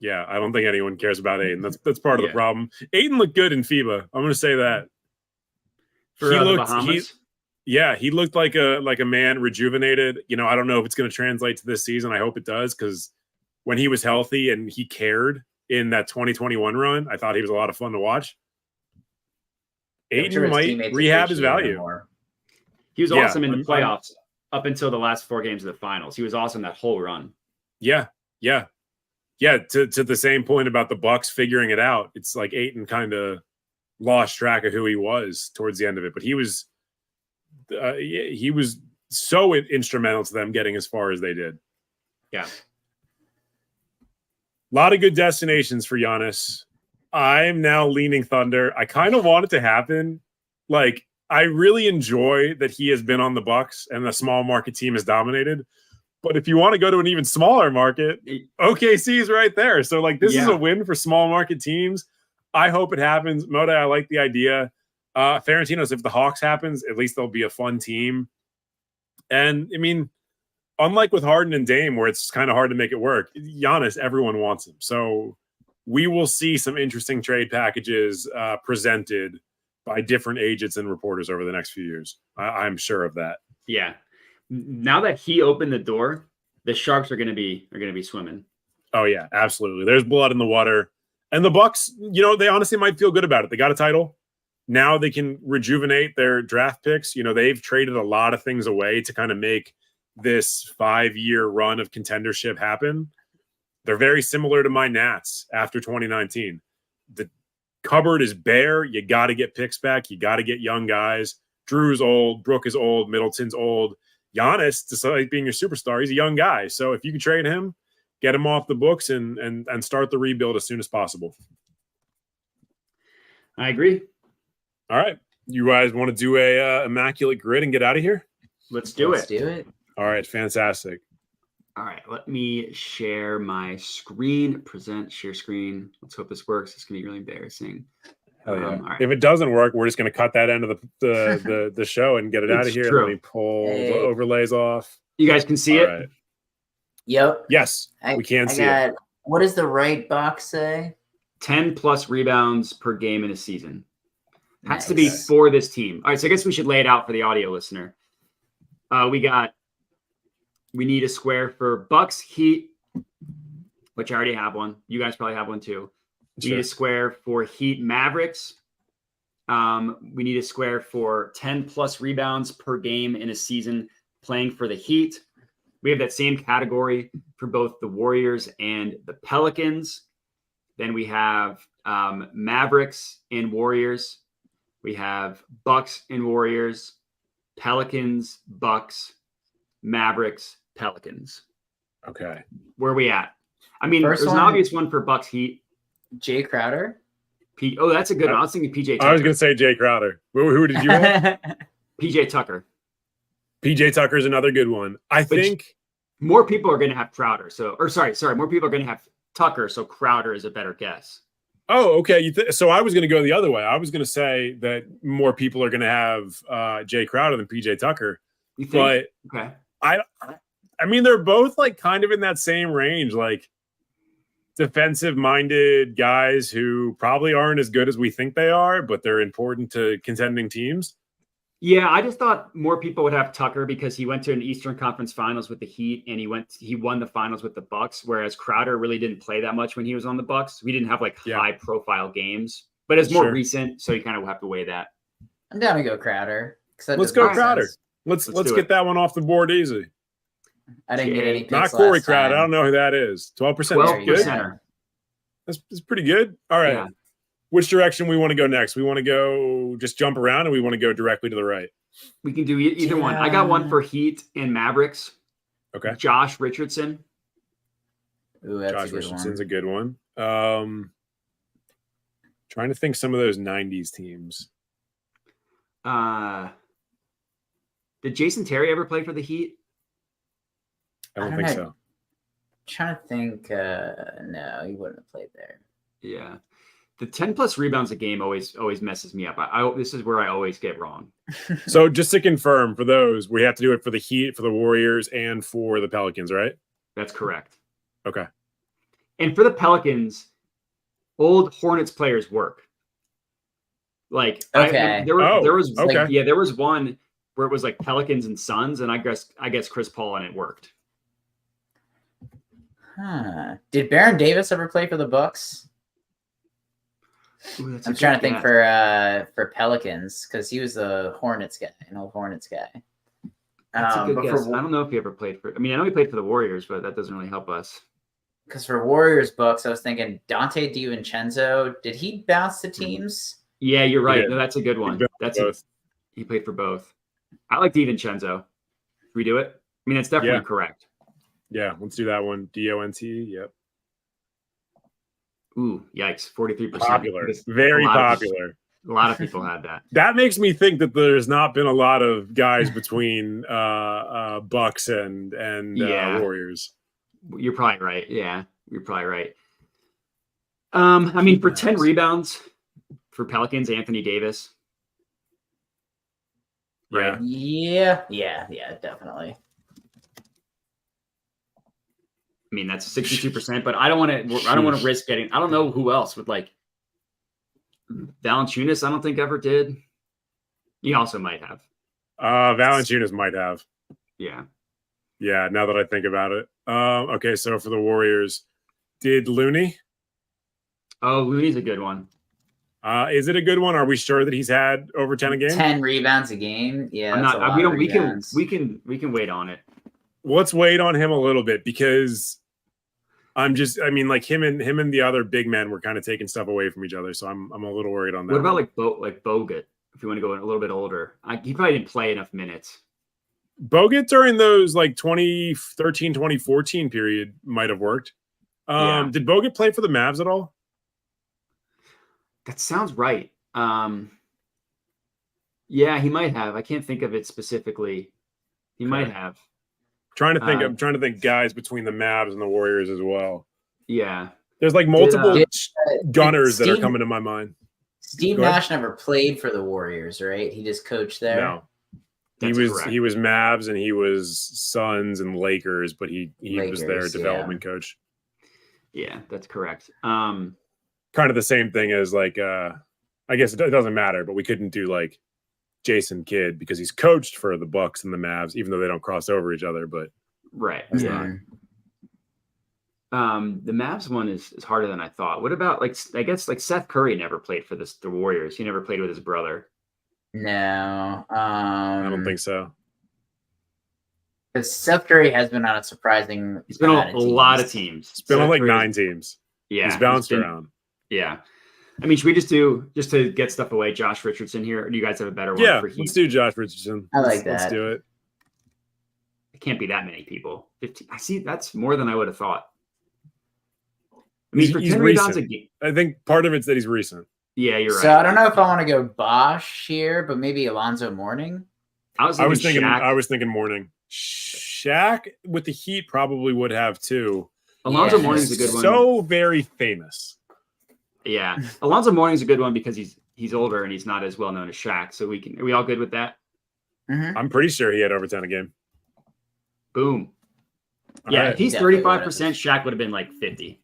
Yeah, I don't think anyone cares about Ayton. That's part of the problem. Ayton looked good in FIBA. I'm gonna say that.
For the Bahamas?
He looked like a man rejuvenated. You know, I don't know if it's going to translate to this season. I hope it does, because when he was healthy and he cared in that 2021 run, I thought he was a lot of fun to watch. Ayton might rehab his value.
He was awesome in the playoffs up until the last 4 games of the finals. He was awesome that whole run.
Yeah. To the same point about the Bucks figuring it out, it's like Ayton kind of lost track of who he was towards the end of it, but he was so instrumental to them getting as far as they did.
Yeah.
A lot of good destinations for Giannis. I'm now leaning Thunder. I kind of want it to happen. Like, I really enjoy that he has been on the Bucks and the small market team has dominated. But if you want to go to an even smaller market, OKC is right there. So, like, this is a win for small market teams. I hope it happens. Moda, I like the idea. Ferentinos, if the Hawks happens, at least they'll be a fun team. And, I mean, unlike with Harden and Dame, where it's kind of hard to make it work, Giannis, everyone wants him. So we will see some interesting trade packages presented by different agents and reporters over the next few years. I'm sure of that.
Yeah. Now that he opened the door, the Sharks are going to be swimming.
Oh yeah, absolutely. There's blood in the water. And the Bucks, you know, they honestly might feel good about it. They got a title. Now they can rejuvenate their draft picks. You know, they've traded a lot of things away to kind of make this 5-year run of contendership happen. They're very similar to my Nats after 2019. The cupboard is bare. You got to get picks back. You got to get young guys. Drew's old. Brook is old. Middleton's old. Giannis, despite being your superstar, he's a young guy. So if you can trade him, get him off the books and start the rebuild as soon as possible.
I agree.
All right. You guys want to do a immaculate grid and get out of here?
Let's do it.
Do it.
All right. Fantastic.
All right, let me share my screen. Share screen. Let's hope this works. It's gonna be really embarrassing.
Hell yeah.
All right.
If it doesn't work, we're just gonna cut that end of the show and get it out of
It's
here.
true.
Let me pull the
Hey.
overlays off.
You guys can see
All
it.
right.
Yep.
Yes, we can see it.
What does the right box say?
10 plus rebounds per game in a season. Has to
Nice.
be for this team. All right, so I guess we should lay it out for the audio listener. We need a square for Bucks, Heat, which I already have one. You guys probably have one too. We need a square for Heat, Mavericks. We need a square for 10 plus rebounds per game in a season playing for the Heat. We have that same category for both the Warriors and the Pelicans. Then we have Mavericks and Warriors. We have Bucks and Warriors, Pelicans, Bucks, Mavericks, Pelicans.
Okay.
Where are we at? I mean,
First
there's an
one-
obvious one for Bucks, Heat.
Jay Crowder.
Oh, that's a good one. I was thinking PJ Tucker.
I was gonna say Jay Crowder. Who did you have?
PJ Tucker.
PJ Tucker is another good one. I think
More people are going to have Crowder. More people are going to have Tucker. So Crowder is a better guess.
Oh, okay. So I was going to go the other way. I was going to say that more people are going to have Jay Crowder than PJ Tucker.
You think?
But
Okay.
I mean, they're both like kind of in that same range, like defensive-minded guys who probably aren't as good as we think they are, but they're important to contending teams.
Yeah, I just thought more people would have Tucker because he went to an Eastern Conference Finals with the Heat and he won the finals with the Bucks, whereas Crowder really didn't play that much when he was on the Bucks. We didn't have like high-profile games, but it's more recent, so you kind of have to weigh that.
I'm down to go Crowder.
Let's go Crowder. Let's get that one off the board easy.
I didn't get any picks
Not Corey
last
Crowder.
time.
I don't know who that is. 12%.
12%.
That's pretty good. All right.
Yeah.
Which direction we want to go next? We want to go just jump around, or we want to go directly to the right?
We can do either one. I got one for Heat and Mavericks.
Okay.
Josh Richardson.
Ooh, that's
Josh
a good
Richardson's
one.
a good one. Trying to think some of those 90s teams.
Did Jason Terry ever play for the Heat?
I don't think so.
Trying to think. No, he wouldn't have played there.
Yeah. The 10 plus rebounds a game always messes me up. This is where I always get wrong.
So just to confirm, for those, we have to do it for the Heat, for the Warriors, and for the Pelicans, right?
That's correct.
Okay.
And for the Pelicans, old Hornets players work. Like,
Okay.
there was
okay.
there was one where it was like Pelicans and Suns, and I guess Chris Paul, and it worked.
Huh. Did Baron Davis ever play for the Bucks?
Ooh,
I'm trying to think for Pelicans because he was a Hornets guy, an old Hornets guy.
That's a good guess. I don't know if he ever played for. I mean, I know he played for the Warriors, but that doesn't really help us.
Because for Warriors Bucks, I was thinking Dante DiVincenzo. Did he bounce to teams?
Yeah, you're right.
Yeah.
No, that's a good one. He played for both. I like DiVincenzo. Should we do it? I mean, that's definitely correct.
Yeah, let's do that one. DONT. Yep.
Ooh, yikes! 43%.
Popular. Very popular.
A lot of people had that.
That makes me think that there's not been a lot of guys between Bucks and Warriors.
You're probably right. Yeah, you're probably right. I mean, for 10 rebounds for Pelicans, Anthony Davis.
Right.
Yeah, definitely.
I mean, that's 62%, but I don't want to risk getting. I don't know who else would like. Valanciunas, I don't think ever did. He also might have.
Valanciunas might have.
Yeah.
Yeah. Now that I think about it. Okay. So for the Warriors, did Looney?
Oh, Looney's a good one.
Is it a good one? Are we sure that he's had over 10 a game?
10 rebounds a game. Yeah.
I'm not. We can wait on it.
Let's wait on him a little bit because I mean, like him and the other big men were kind of taking stuff away from each other. So I'm a little worried on that.
What about like Bogut? If you want to go a little bit older, he probably didn't play enough minutes.
Bogut during those like 2013, 2014 period might have worked. Did Bogut play for the Mavs at all?
That sounds right. Yeah, he might have. I can't think of it specifically. He might have.
Trying to think. I'm trying to think guys between the Mavs and the Warriors as well.
Yeah.
There's like multiple gunners that are
Steve-
coming to my mind.
Steve
Go ahead.
Nash never played for the Warriors, right? He just coached there.
No.
That's correct.
He was Mavs and he was Suns and Lakers, but he was their
Lakers,
development coach.
Yeah, that's correct.
Kind of the same thing as like I guess it doesn't matter, but we couldn't do like Jason Kidd because he's coached for the Bucks and the Mavs, even though they don't cross over each other. But
right.
Yeah.
The Mavs one is harder than I thought. What about like I guess like Seth Curry never played for the Warriors. He never played with his brother.
No.
I don't think so.
Because Seth Curry has been on a surprising.
He's been on a lot of teams.
It's been on
Seth
like
Curry's-
9 teams.
Yeah,
He's bounced around.
Yeah. I mean, should we just to get stuff away, Josh Richardson here? Or do you guys have a better one
Yeah,
for Heat?
let's do Josh Richardson.
I like
Let's
that.
do it.
It can't be that many people. 15. I see. That's more than I would have thought. I mean, for
He's
10 rebounds a
recent.
game.
I think part of it's that he's recent.
Yeah, you're right.
So I don't know if I want to go Bosch here, but maybe Alonzo Mourning.
I was thinking
morning. Shaq with the Heat probably would have too.
Alonzo
Yeah.
Mourning's a good one.
So very famous.
Yeah, Alonzo Mourning's a good one because he's older and he's not as well known as Shaq. So are we all good with that?
Mm-hmm.
I'm pretty sure he had over 10 a game.
Boom.
All
Yeah,
right.
if he's
Definitely
35%, Shaq would have been like 50.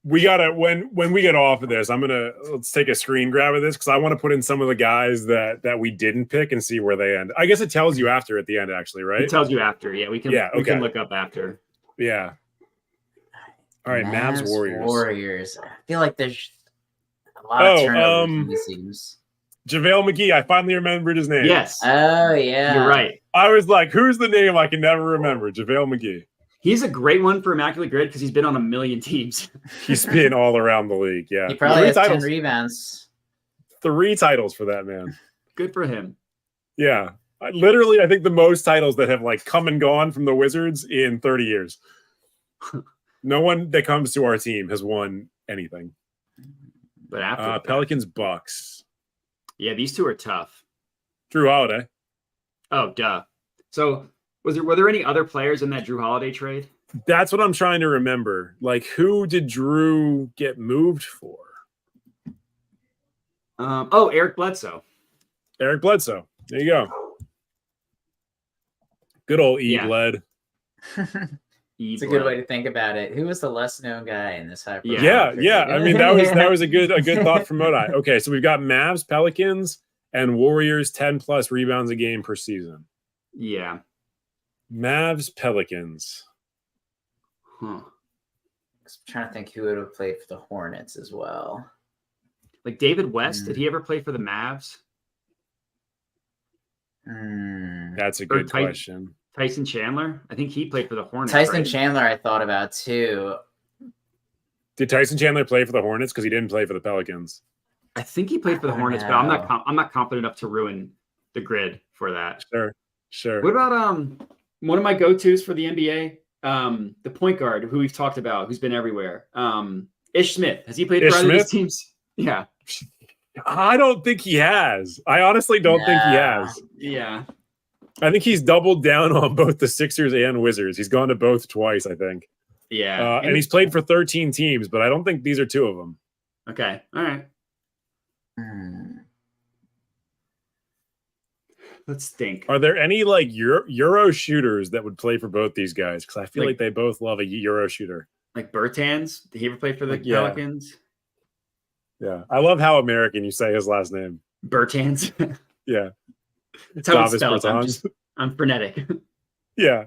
We gotta when we get off of this, let's take a screen grab of this because I want to put in some of the guys that we didn't pick and see where they end. I guess it tells you after at the end, actually, right?
It tells you after. Yeah, we can look up after.
Yeah. All right, Mavs Warriors.
I feel like there's a lot of turnovers in these teams.
JaVale McGee. I finally remembered his name.
Yes.
Oh yeah,
You're right.
I was like, who's the name I can never remember? JaVale McGee.
He's a great one for Immaculate Grid because he's been on a million teams.
He's been all around the league. Yeah.
He probably has 10
titles.
rebounds.
3 titles for that man.
Good for him.
Yeah. I think the most titles that have like come and gone from the Wizards in 30 years. No one that comes to our team has won anything.
But after
Pelicans Bucks.
yeah, these two are tough.
Drew Holiday.
Oh, duh. So were there any other players in that Drew Holiday trade?
That's what I'm trying to remember. Like, who did Drew get moved for?
Eric Bledsoe.
Eric Bledsoe. There you go. Good old E.
Yeah.
Bled.
It's a good way to think about it. Who was the less known guy in this hyper?
Yeah. I mean, that was a good thought from Modi. Okay, so we've got Mavs, Pelicans, and Warriors 10 plus rebounds a game per season.
Yeah.
Mavs, Pelicans.
Huh.
I'm trying to think who would have played for the Hornets as well.
Like David West, did he ever play for the Mavs?
That's a good question.
Tyson Chandler? I think he played for the Hornets.
Tyson
right?
Chandler, I thought about too.
Did Tyson Chandler play for the Hornets? Because he didn't play for the Pelicans.
I think he played for the
I
Hornets, but I'm not confident enough to ruin the grid for that.
Sure.
What about one of my go-tos for the NBA? The point guard who we've talked about, who's been everywhere. Ish Smith. Has he played for either of these teams? Yeah.
I don't think he has. I honestly don't think he has.
Yeah.
I think he's doubled down on both the Sixers and Wizards. He's gone to both twice, I think.
Yeah.
And he's played for 13 teams, but I don't think these are 2 of them.
Okay. All right. Let's think.
Are there any like Euro shooters that would play for both these guys? Because I feel like they both love a Euro shooter.
Like Bertans? Did he ever play for the
Yeah.
Pelicans?
Yeah. I love how American you say his last name.
Bertans.
Yeah.
That's how it's
Davis
spelled. I'm frenetic.
Yeah.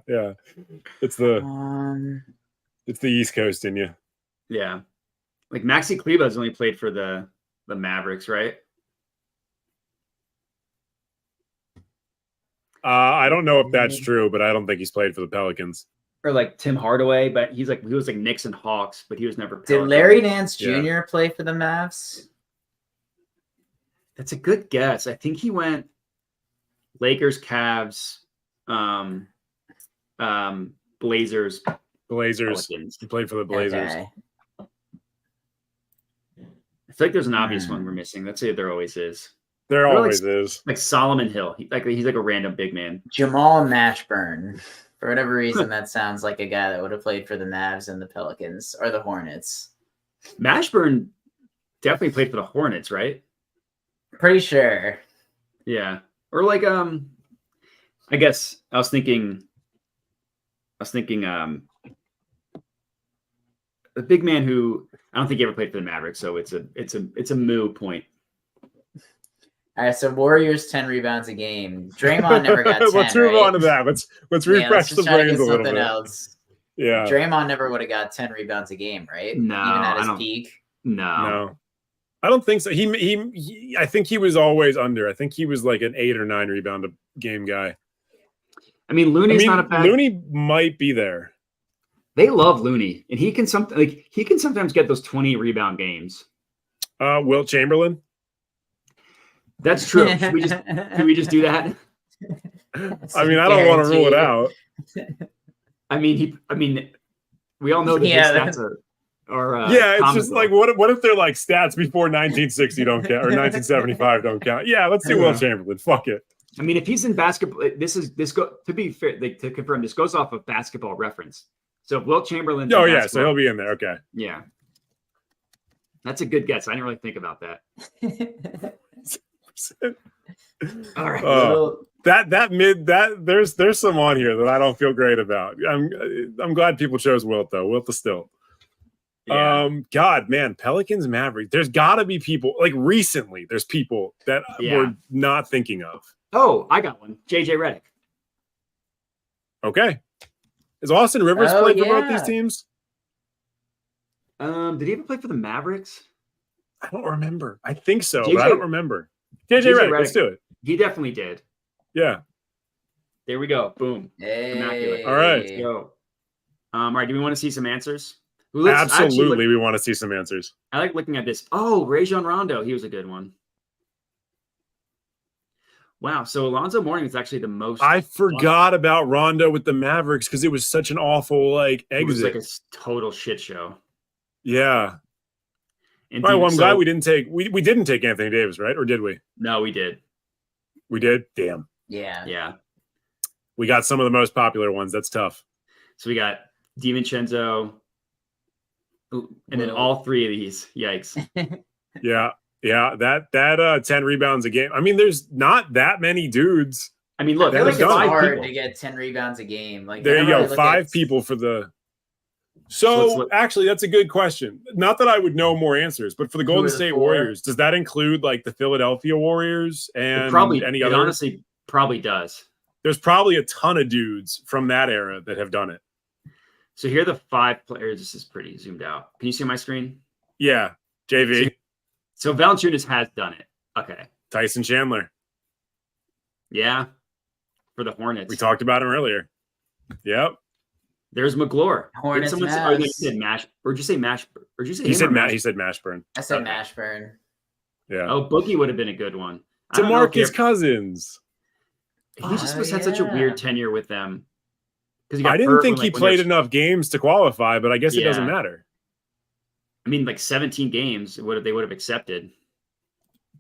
It's the East Coast in you.
Yeah. Like Maxi Kleber's only played for the Mavericks, right?
I don't know if that's true, but I don't think he's played for the Pelicans.
Or like Tim Hardaway, but he was like Knicks and Hawks, but he was never.
Did
Pelican.
Larry Nance Jr.
Yeah.
play for the Mavs?
That's a good guess. I think he went Lakers, Cavs, Blazers, Pelicans.
He played for the Blazers.
Okay.
I feel like there's an obvious one we're missing. Let's say there always is.
There
Or
always is.
Like Solomon Hill. He's like a random big man.
Jamal Mashburn. For whatever reason, that sounds like a guy that would have played for the Mavs and the Pelicans or the Hornets.
Mashburn definitely played for the Hornets, right?
Pretty sure.
Yeah. Or like I guess I was thinking the big man who I don't think he ever played for the Mavericks, so it's a moo point.
All right, so Warriors 10 rebounds a game. Draymond never got 10.
Let's move
right?
on to that. Let's refresh the brains a little bit.
Else.
Yeah.
Draymond never would have got 10 rebounds a game, right?
No,
even at his peak.
No,
I don't think so. He I think he was always under. I think he was like an 8 or 9 rebound a game guy.
I mean, Looney's not a bad.
Looney might be there.
They love Looney, and he can sometimes get those 20 rebound games.
Wilt Chamberlain.
That's true. Can we just do that?
I mean, I don't want to rule it out.
I mean, we all know that his stats are
it's just like what if they're like stats before 1960 don't count or 1975 don't count? Yeah, let's do Wilt Chamberlain. Fuck it.
I mean, if he's in basketball, to be fair, to confirm, this goes off of Basketball Reference. So if Wilt Chamberlain.
Oh yeah, so he'll be in there. Okay.
Yeah, that's a good guess. I didn't really think about that. All right. There's some on here that I don't feel great about. I'm glad people chose Wilt though. Wilt the still. Yeah. God, man, Pelicans, Mavericks. There's got to be people like recently. There's people that we're not thinking of. Oh, I got one. JJ Redick.
Okay. Is Austin Rivers played for both these teams?
Did he ever play for the Mavericks?
I don't remember. I think so, but I don't remember. JJ Redick, let's do it.
He definitely did.
Yeah.
There we go. Boom.
Hey.
All right. Let's go. All right. Do we want to see some answers?
Absolutely, we want to see some answers.
I like looking at this. Oh, Rajon Rondo. He was a good one. Wow. So Alonzo Mourning is actually the most.
I forgot about Rondo with the Mavericks because it was such an awful exit.
It was like a total shit show.
Yeah. And all right, well, I'm glad we didn't take Anthony Davis, right? Or did we?
No, we did.
We did? Damn.
Yeah.
We got some of the most popular ones. That's tough.
So we got DiVincenzo, and then all three of these. Yikes.
Yeah. That 10 rebounds a game. I mean, there's not that many dudes.
I mean, look, it's hard to get 10 rebounds a game. Like
there you go, 5 people for the. So actually, that's a good question. Not that I would know more answers, but for the Golden State Warriors, does that include like the Philadelphia Warriors and any other?
It honestly probably does.
There's probably a ton of dudes from that era that have done it.
So here are the 5 players. This is pretty zoomed out. Can you see my screen?
Yeah, JV.
So Valanciunas has done it. Okay.
Tyson Chandler.
Yeah. For the Hornets.
We talked about him earlier. Yep.
There's McGlure.
Hornets.
Or did you say Mash? Or did you say Mash? Or did you say
he said Mashburn.
I said Mashburn.
Yeah.
Oh, Boogie would have been a good one.
DeMarcus Cousins.
He just had such a weird tenure with them.
I didn't think he played enough games to qualify, but I guess it doesn't matter.
I mean, like 17 games, they would have accepted.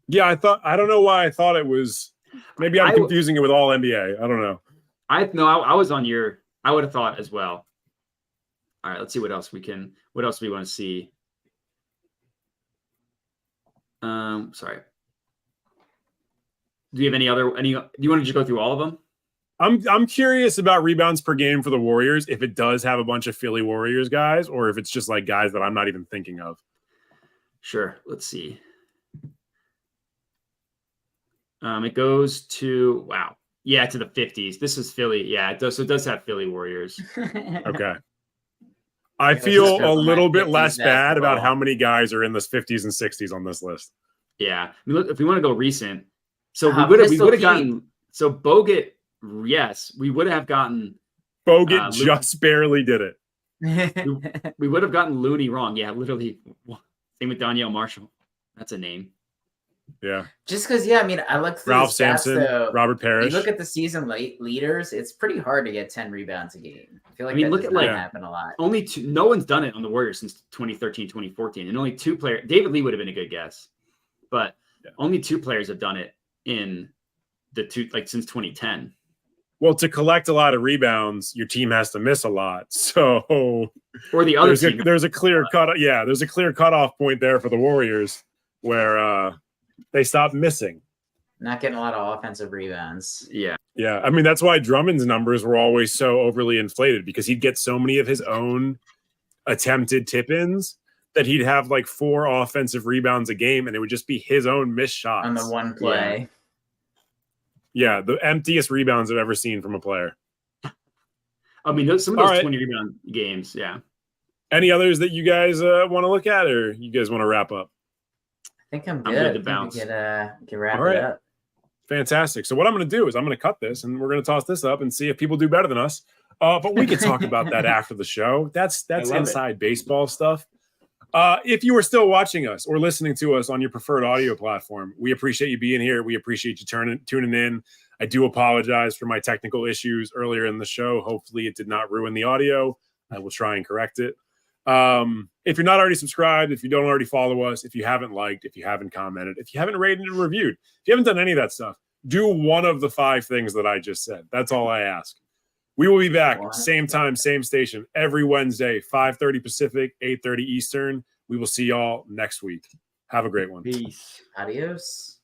Yeah, I don't know why I thought it was. Maybe I'm confusing it with all NBA. I don't know.
I was on your. I would have thought as well. All right, let's see what else we want to see. Sorry. Do you have any? Do you want to just go through all of them?
I'm curious about rebounds per game for the Warriors, if it does have a bunch of Philly Warriors guys, or if it's just like guys that I'm not even thinking of.
Sure. Let's see. It goes to to the 50s. This is Philly. Yeah, it does. So it does have Philly Warriors.
Okay. I feel a little bit less bad about how many guys are in the 50s and 60s on this list.
Yeah. I mean, look, if we want to go recent, so we would have gotten Bogut. Yes, we would have gotten
Bogut. Just barely did it.
We would have gotten Looney wrong. Yeah, literally. Same with Danielle Marshall. That's a name.
Yeah.
Just because, I mean, I look through
Ralph
the stats,
Sampson,
though,
Robert Parrish.
You look at the season leaders, it's pretty hard to get 10 rebounds a game. I feel like
look at
happen a lot.
Only 2. No one's done it on the Warriors since 2013, 2014, and only 2 players. David Lee would have been a good guess, but only 2 players have done it in the since 2010.
Well, to collect a lot of rebounds, your team has to miss a lot. So
Or the other team.
there's a clear cut. Yeah, there's a clear cutoff point there for the Warriors where they stop missing.
Not getting a lot of offensive rebounds.
Yeah.
Yeah, I mean that's why Drummond's numbers were always so overly inflated because he'd get so many of his own attempted tip-ins that he'd have like 4 offensive rebounds a game, and it would just be his own missed shots
On the one play.
Yeah, the emptiest rebounds I've ever seen from a player.
I mean, some of those
right.
20 rebound games, yeah.
Any others that you guys want to look at, or you guys want to wrap up?
I think I'm good.
good to bounce.
We can wrap
All right.
it up.
Fantastic. So what I'm going to do is I'm going to cut this, and we're going to toss this up and see if people do better than us. But we can talk about that after the show. That's inside baseball stuff. If you are still watching us or listening to us on your preferred audio platform, we appreciate you being here. We appreciate you tuning in. I do apologize for my technical issues earlier in the show. Hopefully it did not ruin the audio. I will try and correct it. If you're not already subscribed, if you don't already follow us, if you haven't liked, if you haven't commented, if you haven't rated and reviewed, if you haven't done any of that stuff, do one of the 5 things that I just said. That's all I ask. We will be back, same time, same station, every Wednesday, 5:30 Pacific, 8:30 Eastern. We will see y'all next week. Have a great one.
Peace.
Adios.